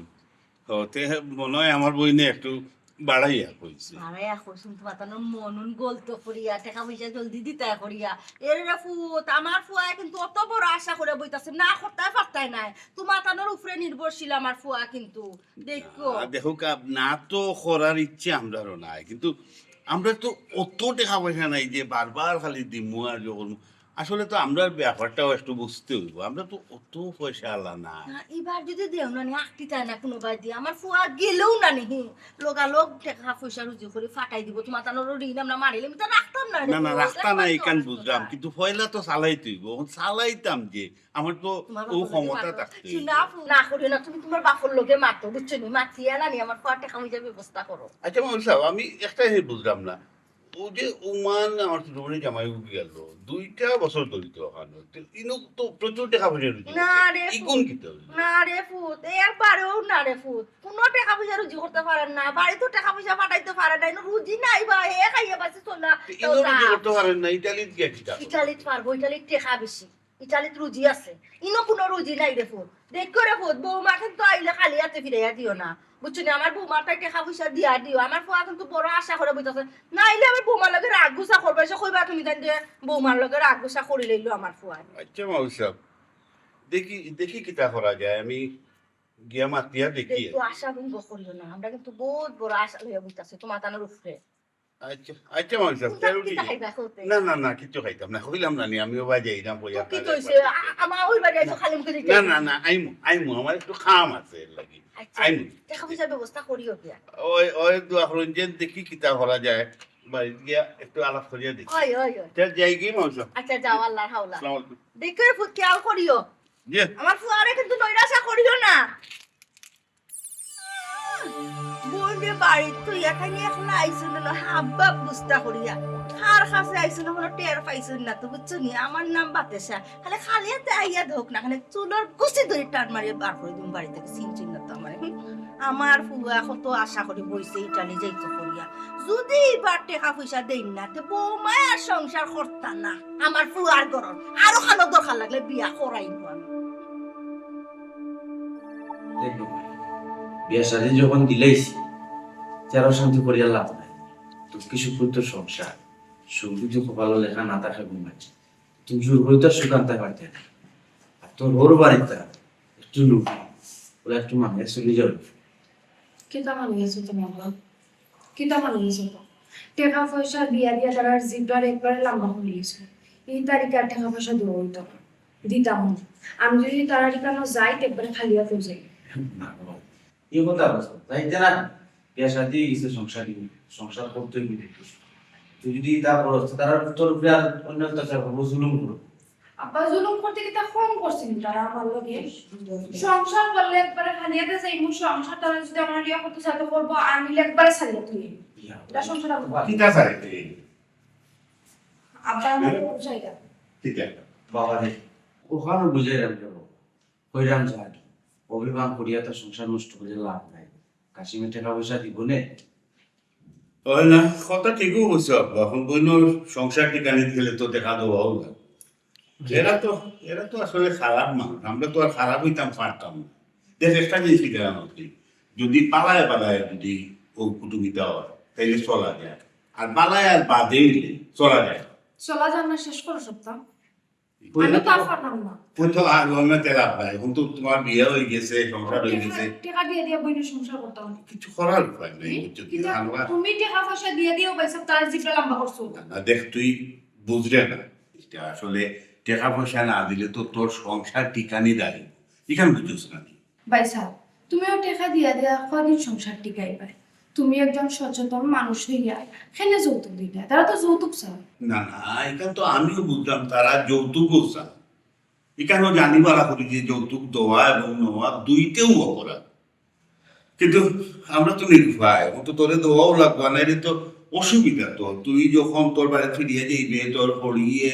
হতে মনে হয় আমার বইনে একটু বাড়াইয়া কইছে। আরে এখন শুনতে পাতানো মনন গলতো করিয়া টাকা পয়সা জলদি দিতে করিয়া এর ফুত আমার ফুয়া কিন্তু অত বড় আশা করে বইতাছে না করতে পারতাই নাই তোমার তানোর উপরে নির্ভরশীল আমার ফুয়া কিন্তু দেখো দেখো না তো করার ইচ্ছে আমরারও নাই, কিন্তু আমরা তো অত টাকা পয়সা নাই যে বারবার খালি দিমু আর যখন আসলে তো আমরা ব্যাপারটাও একটু বুঝতে হইব, আমরা তো অত পয়সা আলা না। এবার যদি দেও না নি আটটি তাই না কোনো বাই দিয়ে আমার ফুয়া গেলেও না নি লোক টাকা পয়সা রুজি করে ফাটাই দিব তোমার তানোর ঋণ আমরা মারিলে আমি তো রাখতাম না না না রাস্তা না এখান বুঝলাম, কিন্তু পয়লা তো চালাইতে হইব, চালাইতাম যে আমার তো ও ক্ষমতা থাকতে হইব। না করি না তুমি তোমার বাপর লোকে মাতো বুঝছো নি মাতিয়া না নি আমার ফুয়া টাকা পয়সা ব্যবস্থা করো। আচ্ছা মামুল সাহেব আমি একটাই বুঝলাম না, ও যে ওমান আমার ছোটবেলা জামাই গেল 2টা বছর ধরিত ওখানে ইনো তো প্রচুর টাকা পয়সা রুজি না রে ইগুন কিতে হইল না রে ফুত একবারেও না রে ফুত কোনো টাকা পয়সা রুজি করতে পারেন না বাড়ি তো টাকা পয়সা পাঠাইতে পারে না ইনো রুজি নাই বা এ খাইয়া বাসে চলা ইনো রুজি করতে পারেন না ইটালিত গিয়ে কিটা ইটালিত পারবো ইটালিত টাকা বেশি ইটালিত রুজি আছে ইনো কোনো রুজি নাই রে ফুত দেখো রে ফুত বৌমা কিন্তু আইলে খালি হাতে ফিরাইয়া দিও না বুঝছো না আমার বৌমাটাই টাকা পয়সা দিয়া দিও আমার ফুয়া কিন্তু বড় আশা করে বইতাছে না আইলে আমার বৌমার লগে রাগ গুছা করবে সে কইবা তুমি জান যে বৌমার লগে রাগ গুছা করি লইলো আমার ফুয়া। আচ্ছা মামুল সাহেব দেখি দেখি কিটা করা যায়, আমি গিয়া মাতিয়া দেখি। একটু আশা ভঙ্গ করিও না আমরা কিন্তু বহুত বড় আশা লইয়া বইতাছে তোমার তানোর উপরে। আচ্ছা আচ্ছা মামুল সাহেব তেরোটি না না না কিছু খাইতাম না কইলাম না নি আমিও বাজে এইরাম বইয়া কি কইছে আমার ওই বাড়ি আইছো খালি মুখে দিতে না না না আইমু আমার একটু খাম আছে এর লাগি আইমু টাকা পয়সার ব্যবস্থা করিও কি ওই ওই দোয়া করুন যে দেখি কিতা করা যায় বাড়ি গিয়া একটু আলাপ করিয়া দেখি। ওই ওই ওই চল যাই গিয়ে মামুল সাহেব আচ্ছা যাও আল্লাহর হাওলা আসসালামু আলাইকুম। দেখো ফুট খেয়াল করিও জি আমার ফুয়ারে কিন্তু নৈরাশা করিও না বলবে বাড়ি তুই এখানে এখন আইসুন না হাব্বা বুঝতা করিয়া কার কাছে আইসুন না কোনো টের পাইছুন না তো বুঝছো নি আমার নাম বাতেশা খালি খালি হাতে আইয়া ধোক না খালি চুলোর গুছি ধরে টান মারিয়ে বার করে দিন বাড়ি থেকে চিনচিন না তো আমার ফুয়া কত আশা করি বইছে ইটালি যাইতো করিয়া যদি এবার টাকা পয়সা দেই না তো বৌমায় আর সংসার করতা না আমার ফুয়ার গরম আরো খানো দরকার লাগলে বিয়া করাইবো আমি। দেখো বিয়া শাদী যখন দিলেইছি যারা শান্তি করিয়া লাভ নাই, দুঃখী সুখ তো সংসার সুখ যদি কপালো লেখা না থাকে ঘুমাচ্ছে তুমি জোর করে তো সুখ আনতে পারতে না, আর তোর ওর বাড়িতে একটু লুক ওরা একটু মামিয়া চলে যাবে। কিন্তু আমার হয়েছে তো বাবা কিন্তু আমার হয়েছে তো টাকা পয়সা দিয়া দিয়া তারা জিব্বার একবারে লম্বা হয়ে গেছে এই তারিখে আর টাকা পয়সা দেবো হইতো না দিতাম না। আমি যদি তাড়াতাড়ি কেন যাই একবারে খালি হাতে যাই না বাবা এই কথা বলছো যাইতে না বিয়া শাদী গেছে সংসার করতে গেলে তুই যদি তা করছ তারা তোর উপরে আর অন্য অত্যাচার করবো জুলুম করবো। আব্বা জুলুম করতে কি তা ফোন করছেন তারা আমার লগে সংসার করলে একবারে খালি হাতে যাই মু সংসার তারা যদি আমার ইয়া করতে চাইতে করবো আমি একবারে ছাড়িয়ে তুই এটা সংসার কিতা চাইতে আব্বা আমার বুঝাইটা কিতা বাবা রে ওখানে বুঝাই রাম যাবো হইরাম যায় অভিমান করিয়া তো সংসার নষ্ট করে লাভ নাই, কাশিমে টাকা পয়সা দিব নে। ওই না কথা ঠিকও কইছো এখন বইনোর সংসার ঠিকানি গেলে তো দেখা দেওয়াও না, এরা তো আসলে খারাপ মানুষ, আমরা তো আর খারাপ হইতাম পারতাম না। দেখ একটা জিনিস শিখালাম যদি পালায় যদি ও কুটুমিতা হয় তাইলে চলা যায়, আর পালায় আর বাদে গেলে চলা যায় চলা যান না শেষ করো সপ্তাহ আমি তো আর পারলাম না ওই তো আর গভর্নমেন্টে লাভ নাই, এখন তো তোমার বিয়ে হয়ে গেছে সংসার হয়ে গেছে টাকা দিয়ে দিয়ে বইনে সংসার করতাম কিছু করার উপায় নেই বুঝছো কি আমরা তুমি টাকা পয়সা দিয়ে দিও ভাই সব তার জিপটা লম্বা করছো না দেখ তুই বুঝলে না এটা আসলে টাকা পয়সা না দিলে তো তোর সংসার ঠিকানি দাঁড়িয়ে এখানে বুঝছিস না ভাই সাহেব তুমিও টাকা দিয়া দিয়া কদিন সংসার টিকাই পায় তুমি একজন সচেতন মানুষ হইয়া খেলে যৌতুক দিলে তারা তো যৌতুক চায় না না এখানে তো আমিও বুঝলাম তারা যৌতুকও চায়, এখানেও জানি বালা করি যে যৌতুক দেওয়া এবং নেওয়া দুইটাও অপরাধ, কিন্তু আমরা তো নির্ভয়, এখন তো তোরে দেওয়াও লাগবে না, এটা তো অসুবিধা। তো তুই যখন তোর বাড়ি ফিরিয়ে যাইবে, তোর পড়িয়ে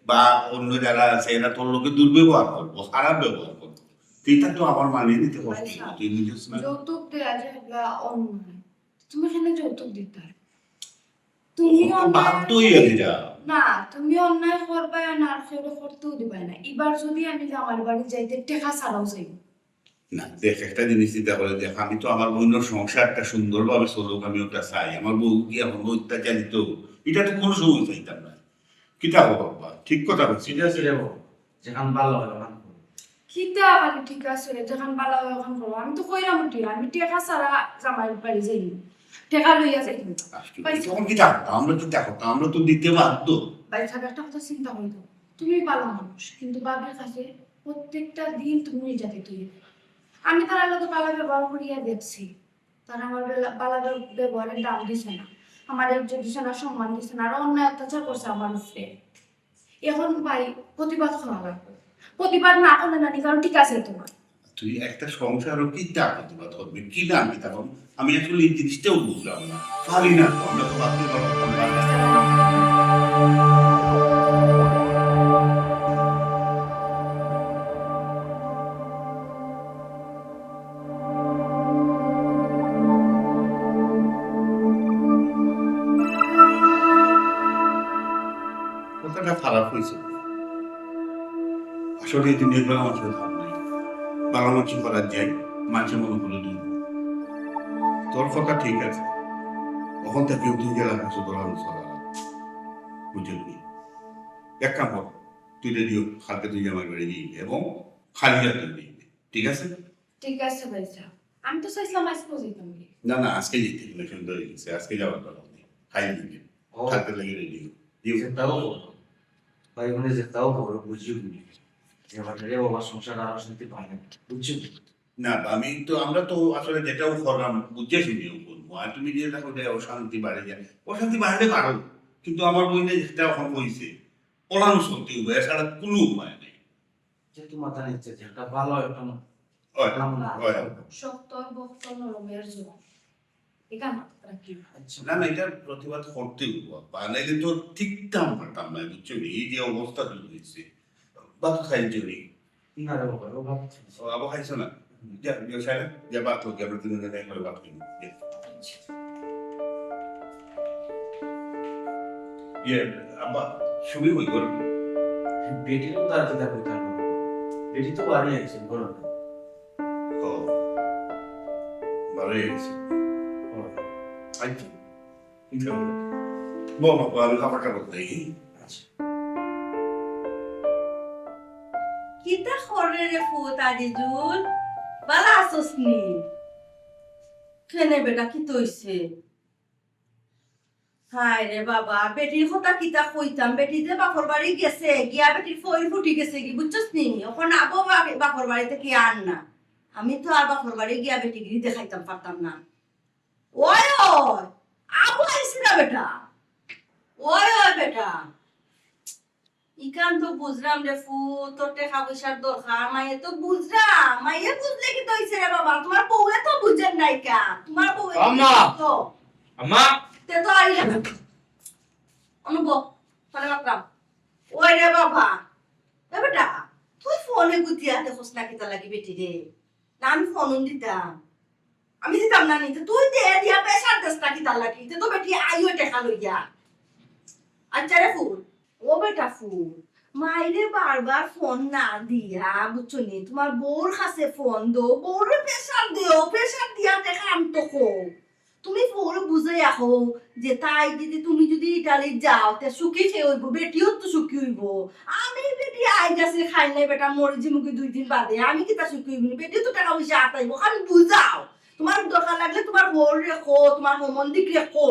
বা অন্য যারা আছে এরা তোর লোকে দুর্ব্যবহার করবো, খারাপ ব্যবহার করবো, এটা তো আমার মানিয়ে নিতে কষ্ট হবে। তুই বুঝিস না? যৌতুক দেয়া যে এগুলা অন্যায়, তুমি এখানে যৌতুক দিতে পারো। তুমি বাধ্যই আছে যা। না, তুমি অন্যায় করবে না, আর কেউ করতেও দিবে না। এবার যদি আমি আমার বাড়ি যাইতে টেকা ছাড়াও যাই না, দেখ একটা জিনিস চিন্তা করে দেখ, আমি তো আমার বোনের সংসারটা সুন্দরভাবে চলুক আমি ওটা চাই। আমার বউ কি এখন অত্যাচারিত, এটা তো কোনো সময় চাইতাম না। কিতা বাবা, ঠিক কথা বলছি। ঠিক আছে রে বাবা, যেখান ভালো হয় ওখান করো। কিতা খালি ঠিক আছে রে, যখন বালা হয় ওখান করো। আমি তো কইরাম উঠি, আমি টেকা ছাড়া জামাই বাড়ি যাই, টেকা লইয়া যাই। তখন কিতা করতাম, আমরা কিতা করতাম, আমরা তো দিতে বাধ্য। বাড়ি থাকার একটা কথা চিন্তা করতো, তুমি ভালো মানুষ, কিন্তু বাবার কাছে প্রত্যেকটা দিন তুমি নির্যাতিত হইবে। আমি তার আলাদা বালা ব্যবহার করিয়া দেখছি, তারা আমার বালা ব্যবহারের দাম দিছে না, আমার ইজ্জত দিছে না, সম্মান দিছে না, আর অন্যায় অত্যাচার করছে আমার উপরে। এখন ভাই প্রতিবাদ করা লাগবে, প্রতিবাদ না করলে না, কারণ ঠিক আছে তোমার তুই একটা সংসারও কিতা প্রতিবাদ করবি, কি না কিতা করবি, আমি আসলে এই জিনিসটাও বুঝলাম না, পারি না তো। আমরা তো ভাবতে পারতাম না। কথাটা খারাপ হয়েছে, আসলে এই দিনের বেলা মানুষের ধার নাই, বাংলা মানুষ করার যাই মানুষের মনে করে দিন। তোর কথা ঠিক আছে, তখন থেকে তুই গেলা কাছে তোর আলোচনা বুঝলি। এক কাম কর, তুই রেডিও কালকে তুই আমার বাড়ি নিয়ে এবং খালি হাতে নিয়ে, ঠিক আছে? ঠিক আছে ভাই সাহেব, আমি তো চাইছিলাম আজকে যেতাম। না না, আজকে যেতে গেলে সুন্দর হয়ে গেছে, আজকে যাওয়ার কথা নেই, খাই নিবি কালকে লাগে রেডিও যেটাও করো ভাই, মানে যেটাও করো বুঝিও নি যে আমার রে বাবা সংসার আরো শান্তি পায় না, বুঝছো? না। আমি তো আমরা তো আসলে যেটাও করলাম বুঝে শুনিও করবো, আর তুমি যে দেখো যে অশান্তি বাড়ে যায়, অশান্তি বাড়লে পারো, কিন্তু আমার বইনে যেটা এখন হয়েছে পড়ানো সত্যি হবে, এছাড়া কোনো উপায় নেই। যেহেতু মাথা নিচ্ছে যেটা ভালো একটা না হয়, হয়। শক্ত বক্ত নরমের জন্য এটা মাত্রা কি আচ্ছা না না, এটার প্রতিবাদ করতেই হবো, বানাইলে তো ঠিকঠাক পারতাম না, বুঝছো? এই যে অবস্থা তৈরি হয়েছে, বা তো খাই জন্য না রে বাবা, ও ভাবছি আবার খাইছো না, যা সাহেব যা বাদ হোক, আমরা তিনজনে একবারে বাদ করি। ইয়ে আব্বা সুবি হই গর বেটিরও তার চিন্তা করতে হবে, বেটি তো বাড়ি আছে বলো না। ও ভালো হয়েছে। আচ্ছা ঠিক আছে, বাবা আমি খাবারটা করতে আচ্ছা কিতা করে রে ফুত আজিজুল, বালা আসস নি? কেনে বেটা কি তৈছে? হায় রে বাবা, বেটির কথা কিতা কইতাম, বেটি যে বাপর বাড়ি গেছে, গিয়া বেটির ফইল ফুটি গেছে কি, বুঝছস নি? এখন আবো বাপর বাড়িতে কি আন না, আমি তো আর বাপর বাড়ি গিয়া বেটি গিরি দেখাইতাম পারতাম না। ওই ওই আবো আইসি না বেটা, ওই ওই বেটা, ইকান তো বুঝলাম রে ফু, তোর টাকা পয়সার দরকার, মাইয়ে তো বুঝলাম, মাইয়ে বুঝলে কি তৈছে রে বাবা, তোমার বউয়ে তো বুঝেন নাই কা, তোমার বউয়ে আম্মা! তো আম্মা তে তো আইলা অনুভব ফোনে মাত্রাম। ওই রে বাবা, এ বেটা তুই ফোনে গুতিয়া দেখোস না কিতা লাগি বেটি রে, না আমি ফোন দিতাম, আমি দিতাম না নিতে, তুই দে দিয়া পেশার দেশ না কিতা লাগি, তে তো বেটি আইও টাকা লইয়া। আচ্ছা রে ফুল, ও বেটা ফুল, মাইরে বারবার ফোন না দিয়া, বুঝছো নি, তোমার বউর কাছে ফোন দো, বউর প্রেশার দিও, প্রেশার দিয়া দেখা আমি তো কো, তুমি বউর বুঝে রাখো যে তাই যদি তুমি যদি ইটালি যাও তে সুখী খেয়ে হইব, বেটিও তো সুখী হইব। আমি বেটি আই গেছে খাই নাই বেটা, মরিজি মুখে 2 দিন বাদে, আমি কি তা সুখী হইব? বেটি তো টাকা পয়সা আতাইব, খালি বুঝাও, তোমার দরকার লাগলে তোমার বউর রেখো, তোমার হোমন্দিক রেখো।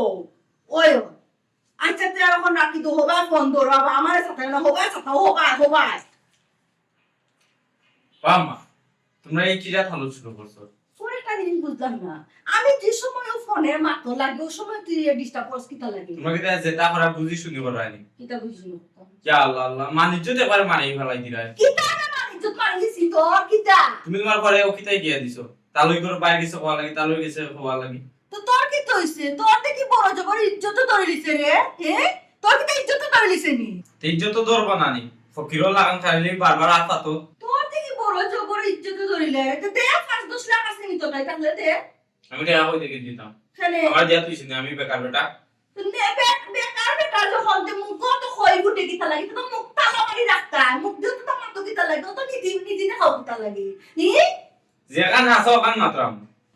ওই আচ্ছা তুই এখন রাখি তো হবা ফোন ধরবা, আমার সাথে না হবাই সাথে হবাই। আম্মা, তোমরা এই কি রাত আলোচনা করছো? ফোনে একটা জিনিস বুঝলাম না, আমি যে সময় ফোনের মাত্র লাগে ওই সময় তুই ডিস্টার্ব করছ কিতা লাগে? তোমরা কি যেটা করা বুঝি শুনি করায়নি? কিতা বুঝিস না? ইয়া আল্লাহ আল্লাহ, মানিজ্য তো একবার মানেই ফেলাই দিলাই। কিতা না মানি ইজ্জত মারি দিছি তোর কিতা তুমি তোমার ঘরে ওকিতাই গিয়া দিছো তালুই করে বাইরে গেছে হওয়া লাগি তালুই গেছে হওয়া লাগি তো তোর কি হইছে তোর দেখি বড় জবর ইজ্জত ধরে লিছে রে তোর কি ইজ্জত ধরে লিছে নি ইজ্জত তো ধরবো না নি ফকিরও লাগান খাইলে বারবার আতা তো তোর দেখি বড় জবর ইজ্জত ধরিলে তো দে 5-10 লাখ আছে নি তোর তাহলে দে আমি টাকা কই থেকে দিতাম খানে আমার দিয়া তুইছি না আমি বেকার বেটা বেকার যখন তে মুখ তো খই ফুটে কিতা লাগি তো মুখ তালা মারি রাখতা মুখ দিয়ে তো মাতো কিতা লাগি তো নিজে নিজে খাও কিতা লাগি নি যেখান হাসো ওখান মাত্রাম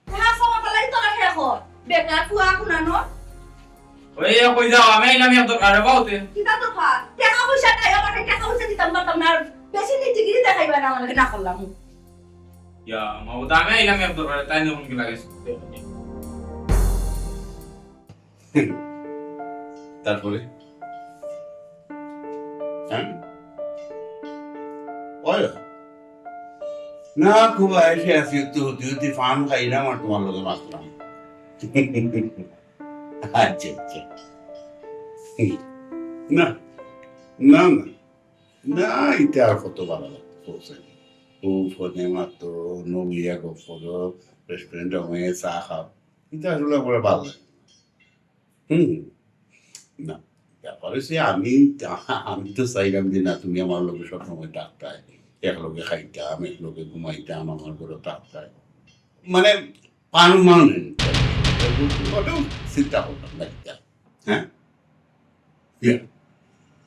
হ্যাঁ সমতা লাগি তোরা হে কর বেকার ফুয়া কুনানো ওই কই যাও আমি এলাম এত কারে বাউতে কিতা তো খা টাকা পয়সা নাই আমার টাকা পয়সা দিতাম না তোমার বেশি নিচে গিরি দেখাইবা না আমাকে না করলাম ইয়া মাউদা আমি এলাম এত কারে তাই না কি লাগে তারপরে হ্যাঁ ওই না খুব এসে আছি একটু হতে ফান খাইলাম আর তোমার লোকে মারলাম আচ্ছা আচ্ছা না না না না এটা আর কত ভালো লাগতো ও ফোনে মাত্র নমিয়া গফর রেস্টুরেন্টে হয়ে চা খাও এটা আসলে করে ভালো লাগে না ব্যাপার হচ্ছে আমি তো চাইলাম যে না তুমি আমার লোকে সবসময় ডাক্তার একলগে খাইতাম একলগে ঘুমাইতাম আমার ঘরে ডাক্তার মানে পারমানেন্ট চিন্তা করতাম লাগতাম হ্যাঁ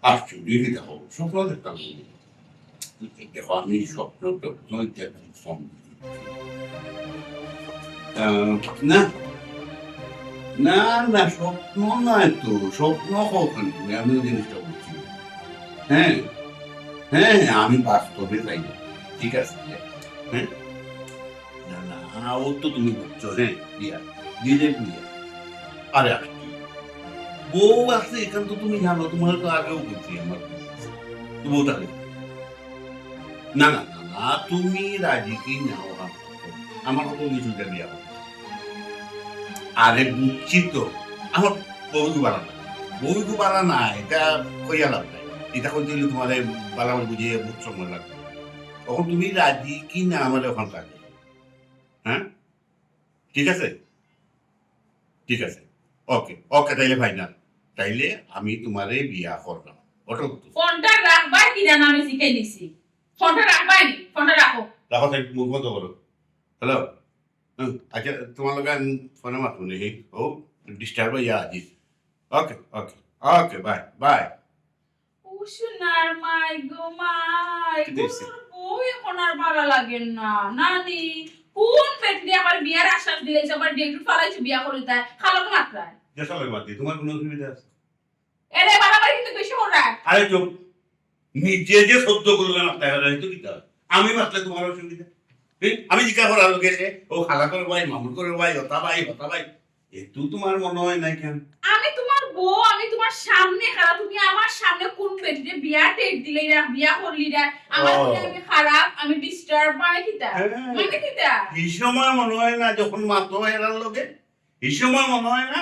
আশ্চর্য দেখো স্বপ্ন দেখতাম দেখো আমি স্বপ্ন না না না স্বপ্ন নয় তো স্বপ্ন কখন তুমি আমিও জিনিসটা বলছি হ্যাঁ হ্যাঁ আমি বাস্তবে চাই ঠিক আছে হ্যাঁ না না ও তো তুমি বুঝছো হ্যাঁ বিয়া দিনের বিয়া আরে আসছি বউ আছে এখান তো তুমি জানো তোমার তো আগেও বলছি আমার তো বউ থাকে না না না না তুমি রাজি কি নাও আমার কত কিছুটা বিয়া হবে আরে বুঝছি তো আমার বউকে বাড়া না বউকে বাড়া না এটা কইয়া লাভ নাই এটা করতে হলে তোমার বালা বুঝিয়ে বহুত সময় লাগবে তখন তুমি রাজি কি না আমার ওখান থাকে হ্যাঁ ঠিক আছে ঠিক আছে ওকে ওকে তাইলে ফাইনাল তাইলে আমি তোমারে বিয়া করলাম ওটা ফোনটা রাখবাই কিনা না আমি শিখাই দিছি ফোনটা রাখবাই নি ফোনটা রাখো রাখো তাই মুখ বন্ধ করো হ্যালো আচ্ছা তোমার লোক ফোনে মাতুন ও ডিস্টার্ব হইয়া আজিস ওকে ওকে ওকে বাই বাই উশুনার মাই গো মাই কি দেখছি? বউ এখন আর ভালো লাগে না নানি কোন পেটে আমার বিয়ার আশ্বাস দিয়েছে আবার ডেট ফালাইছে বিয়া করিতে খালক মাত্রায় যেসব মাতি তোমার কোনো অসুবিধা আছে এরে বাবা কিন্তু বেশি করা আরে চুপ নিজে যে সত্য করলাম তাই হয়তো কি আমি মাতলে তোমার অসুবিধা আমি জিজ্ঞাসা করার লোক এসে ও খালা করে ভাই মামুর করে ভাই হতা ভাই একটু তোমার মনে হয় নাই কেন আমি তোমার বউ আমি তোমার সামনে খারাপ তুমি আমার সামনে কোন পেটে বিয়া ডেট দিলে না বিয়া করলি না আমার মনে আমি খারাপ আমি ডিস্টার্ব মানে কিটা মানে কিটা এই সময় মনে হয় না যখন মাতো এরার লোকে এই সময় মনে হয় না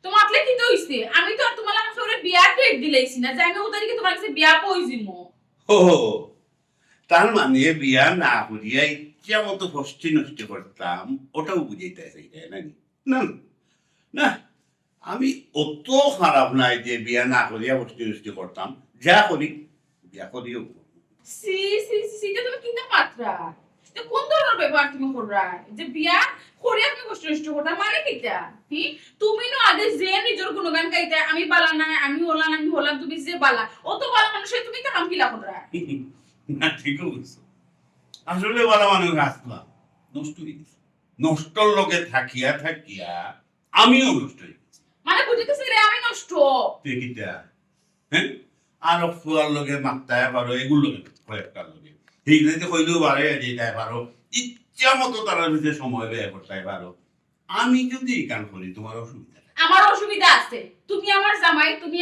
তোমার আপনি কি হইছে আমি তো আর তোমার কাছে বিয়া ডেট দিলেইছি না যাই না ও তারিখে তোমার কাছে বিয়া কইছিমু ও তার মানে বিয়া না করিয়া ইচ্ছা মতো ফষ্টি নষ্ট করতাম ওটাও বুঝাইতে চাইতে নাকি না না আমি অত খারাপ নাই যে বিয়া না করিয়া ফষ্টি নষ্ট করতাম যা করি বিয়া করিও সি সি সি যে তুমি কিনা মাত্রা তো কোন ধরনের ব্যবহার তুমি কররা যে বিয়া করে আপনি কষ্ট নষ্ট করতা মানে কিটা কি তুমি না আগে যে নিজের কোনো গান গাইতে আমি বালা না আমি হলাম তুমি যে বালা অত বালা মানুষে তুমি তো কাম কিলা কররা না ঠিক বলছো আসলে বলা মানুষ আসলাম নষ্ট হয়ে গেছে নষ্টর লোকে থাকিয়া আমিও নষ্ট হয়ে গেছি মানে বুঝিতেছি রে আমি নষ্ট তুই কিটা হ্যাঁ আর ফুয়ার লোকে মাত্তায় পারো এগুলো কয়েকটার লোকে এইগুলোতে কইলেও পারে যেটাই পারো ইচ্ছা মতো তারা ভিতরে সময় ব্যয় করতে পারো আমি যদি গান করি তোমার অসুবিধা আমার অসুবিধা আছে তুমি আমার জামাই তুমি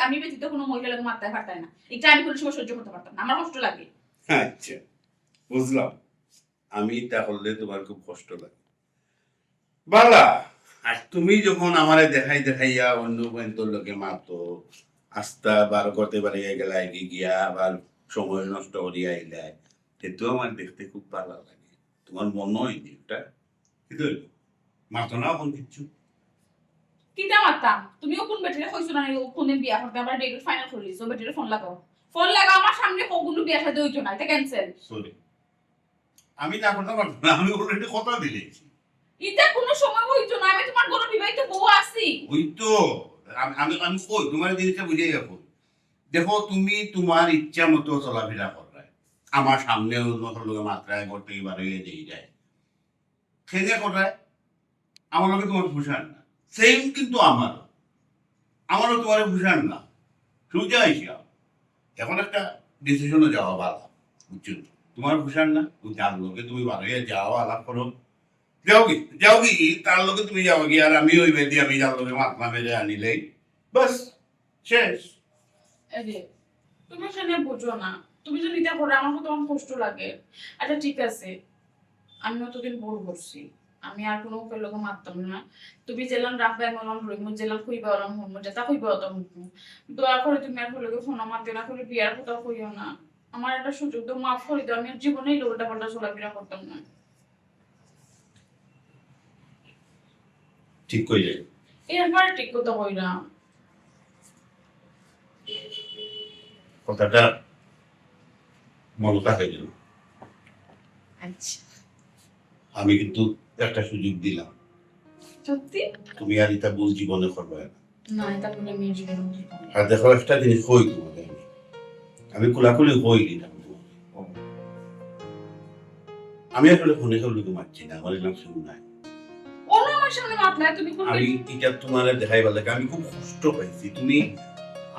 আমি ব্যতীত কোনো মহিলা লোক মারতে পারতাম না এটা আমি কোনো সময় সহ্য করতে পারতাম না আমার কষ্ট লাগে আচ্ছা বুঝলাম আমি তা করলে তোমার খুব কষ্ট লাগে বালা আর তুমি যখন আমারে দেখাইয়া অন্য বন্ধুর লোকে মারতো আস্তা বার করতে পারে গেলাই গিয়া আবার সময় নষ্ট করিয়া আইলাই এতো আমার দেখতে খুব ভালো লাগে। তোমার মনে হয়নি এটা? কিন্তু মাতো না কোন কিছু। কিতা মারতাম তুমিও কোন বেটিরে কইছো না কোনে বিয়া করতে আবার ডেট ফাইনাল করে দিছো বেটিরে ফোন লাগাও আমার সামনে কোগুলো বিয়া সাথে হইতো না এটা ক্যান্সেল। সরি, আমি না করতে পারবো না, আমি অলরেডি কথা দিয়েছি। এটা কোনো সময় হইতো না, আমি তোমার ঘরে বিবাহিত বউ আছি। ওই তো আমি আমি কই তোমার জিনিসটা বুঝিয়ে যাবো। দেখো তুমি তোমার ইচ্ছা মতো চলাফেরা করবে, আমার সামনে লোকের মাত্রায় ঘর থেকে বার হয়ে দিয়ে যায়, খেয়ে করে আমার লোকে তোমার ভূষণ না। সেম কিন্তু আমারও তোমার ভূষণ না। সোজা আইসা এখন একটা ডিসিশনে যাওয়া ভালো, বুঝছো? তোমার ভূষণ না, তুমি যার লোকে তুমি বার হয়ে যাও, আলাপ করো, যাও কি তার লোকে তুমি যাও কি, আর আমি ওই বেদি আমি যার লোকে মাথা মেরে আনিলেই বাস শেষ। আরে তুমি সেটা বুঝো না, তুমি যদি এটা করে আমার তো অনেক কষ্ট লাগে। আচ্ছা ঠিক আছে, আমি অতদিন ভুল করছি, আমি আর কোনো উপায় লোক মারতাম না। তুমি জেলান রাখবে মলম রইম জেলান খুইবা অলম হম যেটা খুইবা অত দোয়া করে তুমি আর লোকে ফোন আমার দেনা করে বিয়ার কথা কইও না। আমার একটা সুযোগ তো মাফ করে দাও, আমি আর জীবনেই উল্টা পাল্টা চলাফেরা করতাম না। ঠিক কইলে এরপরে ঠিক কথা কইলাম। কথাটা মনটা হয়ে গেল। আচ্ছা আমি কিন্তু একটা সুযোগ দিলাম, সত্যি তুমি আর এটা ভুল জীবনে করবে না। না এটা বলে মেয়ে জীবন আর দেখো একটা জিনিস কই তোমাকে, আমি কোলাকুলি কই দিলাম তোমাকে। আমি আসলে ফোনে কেউ মারছি না, আমার নাম শুরু নাই। ওরা আমার সামনে মাতলা তুমি কোন আমি এটা তোমার দেখাইবার লাগে আমি খুব কষ্ট পাইছি। তুমি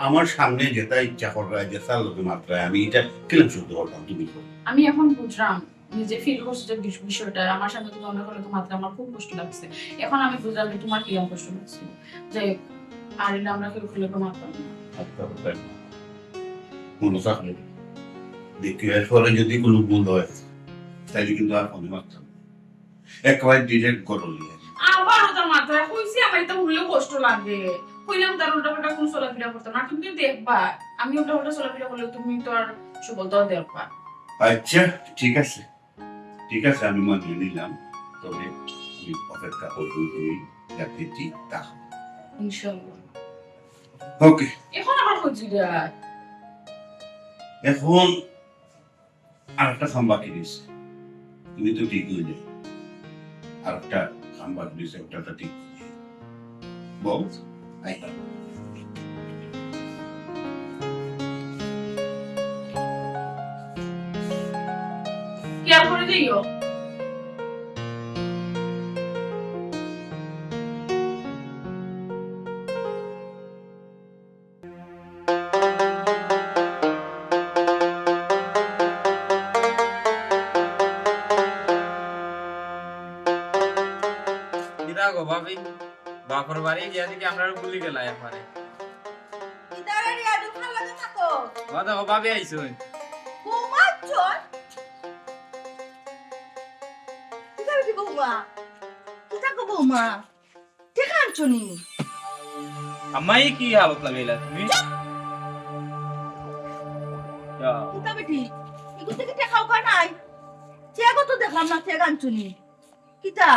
আমার সামনে যেটা ইচ্ছা করবে যেটা লোকে মাত্রায় আমি এটা কিলাম শুরু করলাম, তুমি আমি এখন বুঝলাম নিজে ফিল করছি যে বিষয়টা আমার সামনে তুমি অন্য করে তোমার আমার খুব কষ্ট লাগছে। এখন আমি বুঝলাম যে তোমার কি কষ্ট লাগছে, যে আর এটা আমরা কেউ খুলে মারতাম না। মনে থাকলে দেখি এরপরে যদি কোনো ভুল হয় তাইলে কিন্তু আর ফোনে মারতাম, একবার ডিরেক্ট করলি। আবার ওটা মাথায় কইছি আমার এটা উঠলেও কষ্ট লাগে, কইলাম তার উল্টা পাল্টা কোন চলাফেরা করতাম না। তুমি দেখবা আমি উল্টা পাল্টা চলাফেরা করলে তুমি তো আর সুবলটাও দেখবা। আচ্ছা ঠিক আছে, ঠিক আছে, আমি মানিয়ে নিলাম। তবে আমি অপেক্ষা করবো তুমি যাতে ঠিক তা হবে। ইনশাআল্লাহ। ওকে, এখন আবার খুঁজি যায় এখন আর একটা খাম্বা কিনিস, তুমি তো ঠিক হয়ে যাবে। আর একটা খাম্বা কিনিস, একটা ঠিক বল। কেয়ার করে দিও। কিরা গো ভাবি, বাপর বাড়ি গিয়া দিকে আমরা ভুলি গেলা এরপরে। ইদারে রিয়া দু খালা তো থাকো ও দেখো ভাবি আইছো। ঘুমাচ্ছো ইদারে কি বৌমা কি থাকো বৌমা ঠিক আনছো নি আম্মাই কি হালত লাগাইলা তুমি? কিতা বেটি এগুলো থেকে টেকাও কা নাই চেগো তো দেখলাম না চেগ আনছো নি কিতা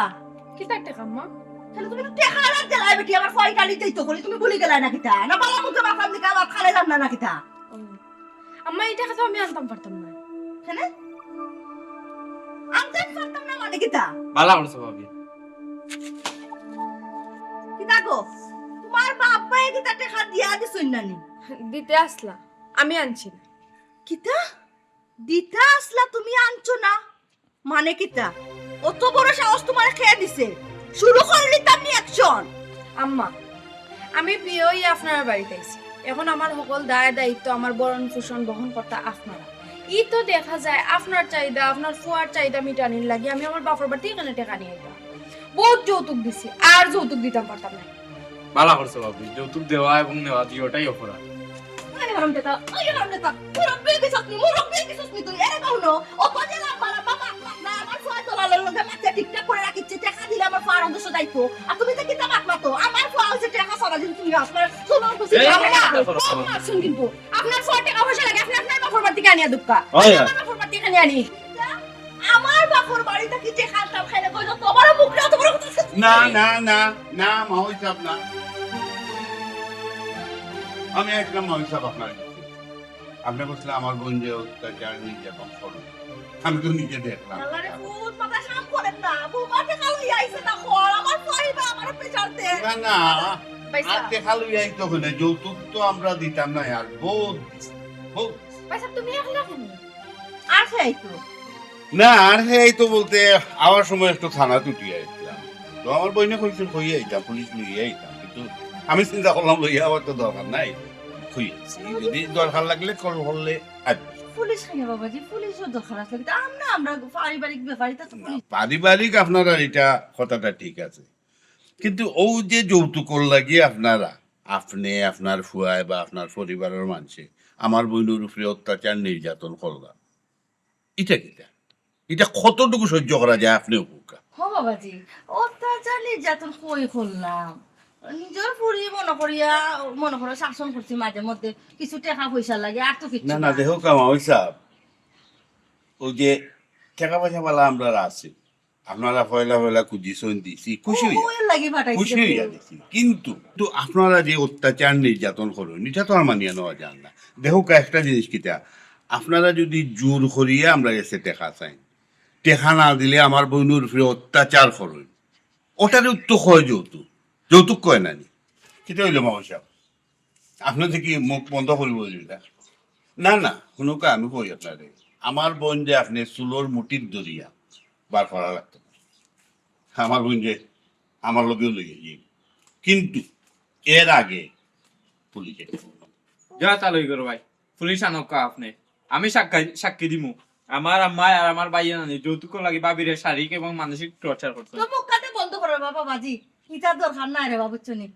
কিতা একটা কাম্মা তাহলে তুমি তো টেকা আর গেলাই বেটি আমার ফয় গালিতেই তো করি তুমি ভুলে গেলাই না কিতা না বালা মুখে মাথার দিকে আবার খালে যাম না কিতা আম্মা এই টাকা তো আমি আনতাম পারতাম না। হ্যাঁ আনতে পারতাম না মানে কিতা ভালো করছো ভাবি। কিতা গো তোমার বাবা এই কিতা টেকা দিয়া দিছই না নি দিতে আসলা আমি আনছি না। কিতা দিতা আসলা তুমি আনছো না মানে কিতা অত বড় সাহস তোমার খেয়ে দিছে শুরু করলি তুমি অ্যাকশন। আম্মা আমি বিয়ে হয়ে আপনার বাড়িতে আইছি, এখন আমার সকল দায় দায়িত্ব আমার বরণ পোষণ বহন করতে আপনারা। ই তো দেখা যায় আপনার চাহিদা আপনার ফুয়ার চাহিদা মিটানির লাগে আমি আমার বাপর বাড়ি এখানে টাকা নিয়ে যাই, বহুত যৌতুক দিছি আর যৌতুক দিতাম পারতাম না। ভালো করছো ভাবি, যৌতুক দেওয়া এবং নেওয়া দুটোই অপরাধ। আরে হারাম দেতা মুরব্বি কিছু তুই এর কাউনো ও পজে না বালা বাবা না আমার ফুয়া তোলা লগে মাথা ঠিকঠাক করে রাখিছে টাকা দিলে আমার ফুয়ার অদস্য দায়িত্ব আর তুমি তো কিতা মাতো আমার ফুয়া হচ্ছে টাকা সারা দিন তুমি আসলে শুনো বুঝি আমরা শুন কিন্তু আপনার ফুয়া টাকা পয়সা লাগে আপনি আপনার বাপর বাড়ি থেকে আনিয়া দুক্কা আমার বাপর বাড়ি থেকে এখানে আনি আমার বাপর বাড়িতে কি টেকা আনতাম খাইলে কইলো তোমার মুখটা তোমার কথা না না না না মাওই সাহেব না আমি একদম মাওই সাহেব আপনার কাছে। আপনি বলছিলেন আমার বোন যে অত্যাচার নির্যাতন করো, আমি তো নিজে দেখলাম। আল্লাহরে ভূত মাথা শাম করেন না বৌমা টেকা লইয়া আইছে না খোর আমার পাইবা আমার পেছার দে না না পয়সা আর দেখালো এই তো না, যৌতুক তো আমরা দিতাম না আর বহুত বহুত পয়সা তুমি একলা কেন আর সেই তো না আর এই তো বলতে আওয়ার সময় একটু থানা টুটি আইতাম, তো আমার বইনে কইছিল কই আইতাম, পুলিশ লইয়া আইতাম, কিন্তু আমি চিন্তা করলাম লইয়া আবার তো দরকার নাই, কই আইছি যদি দরকার লাগলে কল করলে আসবে। পুলিশ খাইয়া বাবাজি পুলিশও দরকার আছে কিন্তু আমরা পারিবারিক ব্যাপারই তো পুলিশ পারিবারিক আপনারা এটা কথাটা ঠিক আছে, কিন্তু ও যে যৌতুক লাগিয়ে আপনারা আপনি আপনার ফুয়ায় বা আপনার পরিবারের মানুষে আমার বইনের উপরে অত্যাচার নির্যাতন করলাম, এটা কিটা এটা কতটুকু সহ্য করা যায় আপনি উপকার? হ বাবাজি অত্যাচার নির্যাতন কই করলাম নিজের ফুরি মনে করে শাসন করছি মাঝে মধ্যে কিছু টাকা পয়সা লাগে আর তো কিছু না না দেখো কামা ওই সাহেব, ওই যে টাকা পয়সা পালা আমরা আছি, আপনারা পয়লা পয়লা খুঁজিছেন দিছি, খুশি হইয়া ওই লাগি ফাটাইছে খুশি হইয়া দিছি, কিন্তু তো আপনারা যে অত্যাচার নির্যাতন করেন এটা তো আর মানিয়ে নেওয়া যান না। দেখো একটা জিনিস কিটা, আপনারা যদি জোর করিয়া আমরা এসে টেকা চাই, টেকা না দিলে আমার বোনের উপরে অত্যাচার করেন, ওটার তো কয় যৌতুক, যৌতুক কয় নানি, সেটা হইল মামা সাহেব আপনার কি মুখ বন্ধ করিব না না কোনো আমি কই আপনারে, আমার বোন যে আপনি চুলোর মুটির দরিয়া বার করা লাগতো না, আমার বোন যে আমার লোকেও লইয়ে যাই, কিন্তু এর আগে পুলিশে যা চালুই করো ভাই, পুলিশ আনকা আপনি, আমি সাক্ষী দিমু আমার আম্মা আর আমার ভাইয়া নানি যৌতুক লাগে বাবিরে শারীরিক এবং মানসিক টর্চার করছে। তো মুখ কাটে বন্ধ করো বাবা বাজি এটা দরকার নাই রে বাবু চনি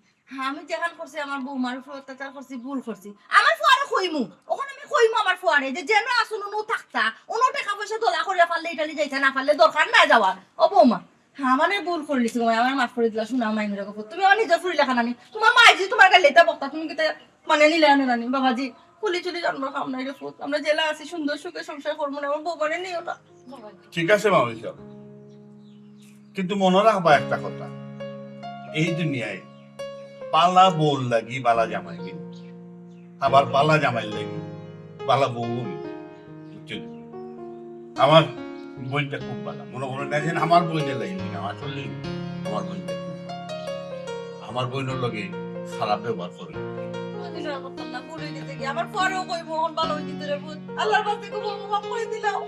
আমি যেখান করছি আমার বৌমার উপর অত্যাচার করছি ভুল করছি আমার ফুয়ারে কইমু ওখানে আমি কইমু আমার ফুয়ারে যে যেন আসুন নো থাকতা অন্য টাকা পয়সা দলা করিয়া পারলে ইটালি যাইতে না পারলে দরকার না যাওয়ার ও বৌমা হ্যাঁ মানে ভুল করে দিছি আমার মাফ করে দিলা শোনা মাই মেরে গপ তুমি আমার নিজের ফুরি লেখা নানি তোমার মা যদি তোমার গালে এটা বক্তা তুমি কিতে মানে নিলে আনে নানি বাবাজি পুলি চুলি জন্ম খাম নাই রে ফুট আমরা জেলা আছি সুন্দর সুখে সংসার করবো না আমার বৌমারে নিও না ঠিক আছে মামা সাহেব, কিন্তু মনে রাখবা একটা কথা, এই দুনিয়ায় পালা বউর লাগি বালা জামাই কিনি, আবার পালা জামাই লাগি বালা বউ বুঝছেন? আমার বইটা খুব ভালো, মনে করেন না যে আমার বইটা লাগি না, আসলে আমার বইটা খুব ভালো, আমার বইনের লগে খারাপ ব্যবহার করে আমার পরেও কই মোহন ভালো হইতে রে আল্লাহর কাছে মাফ করে দিলাম।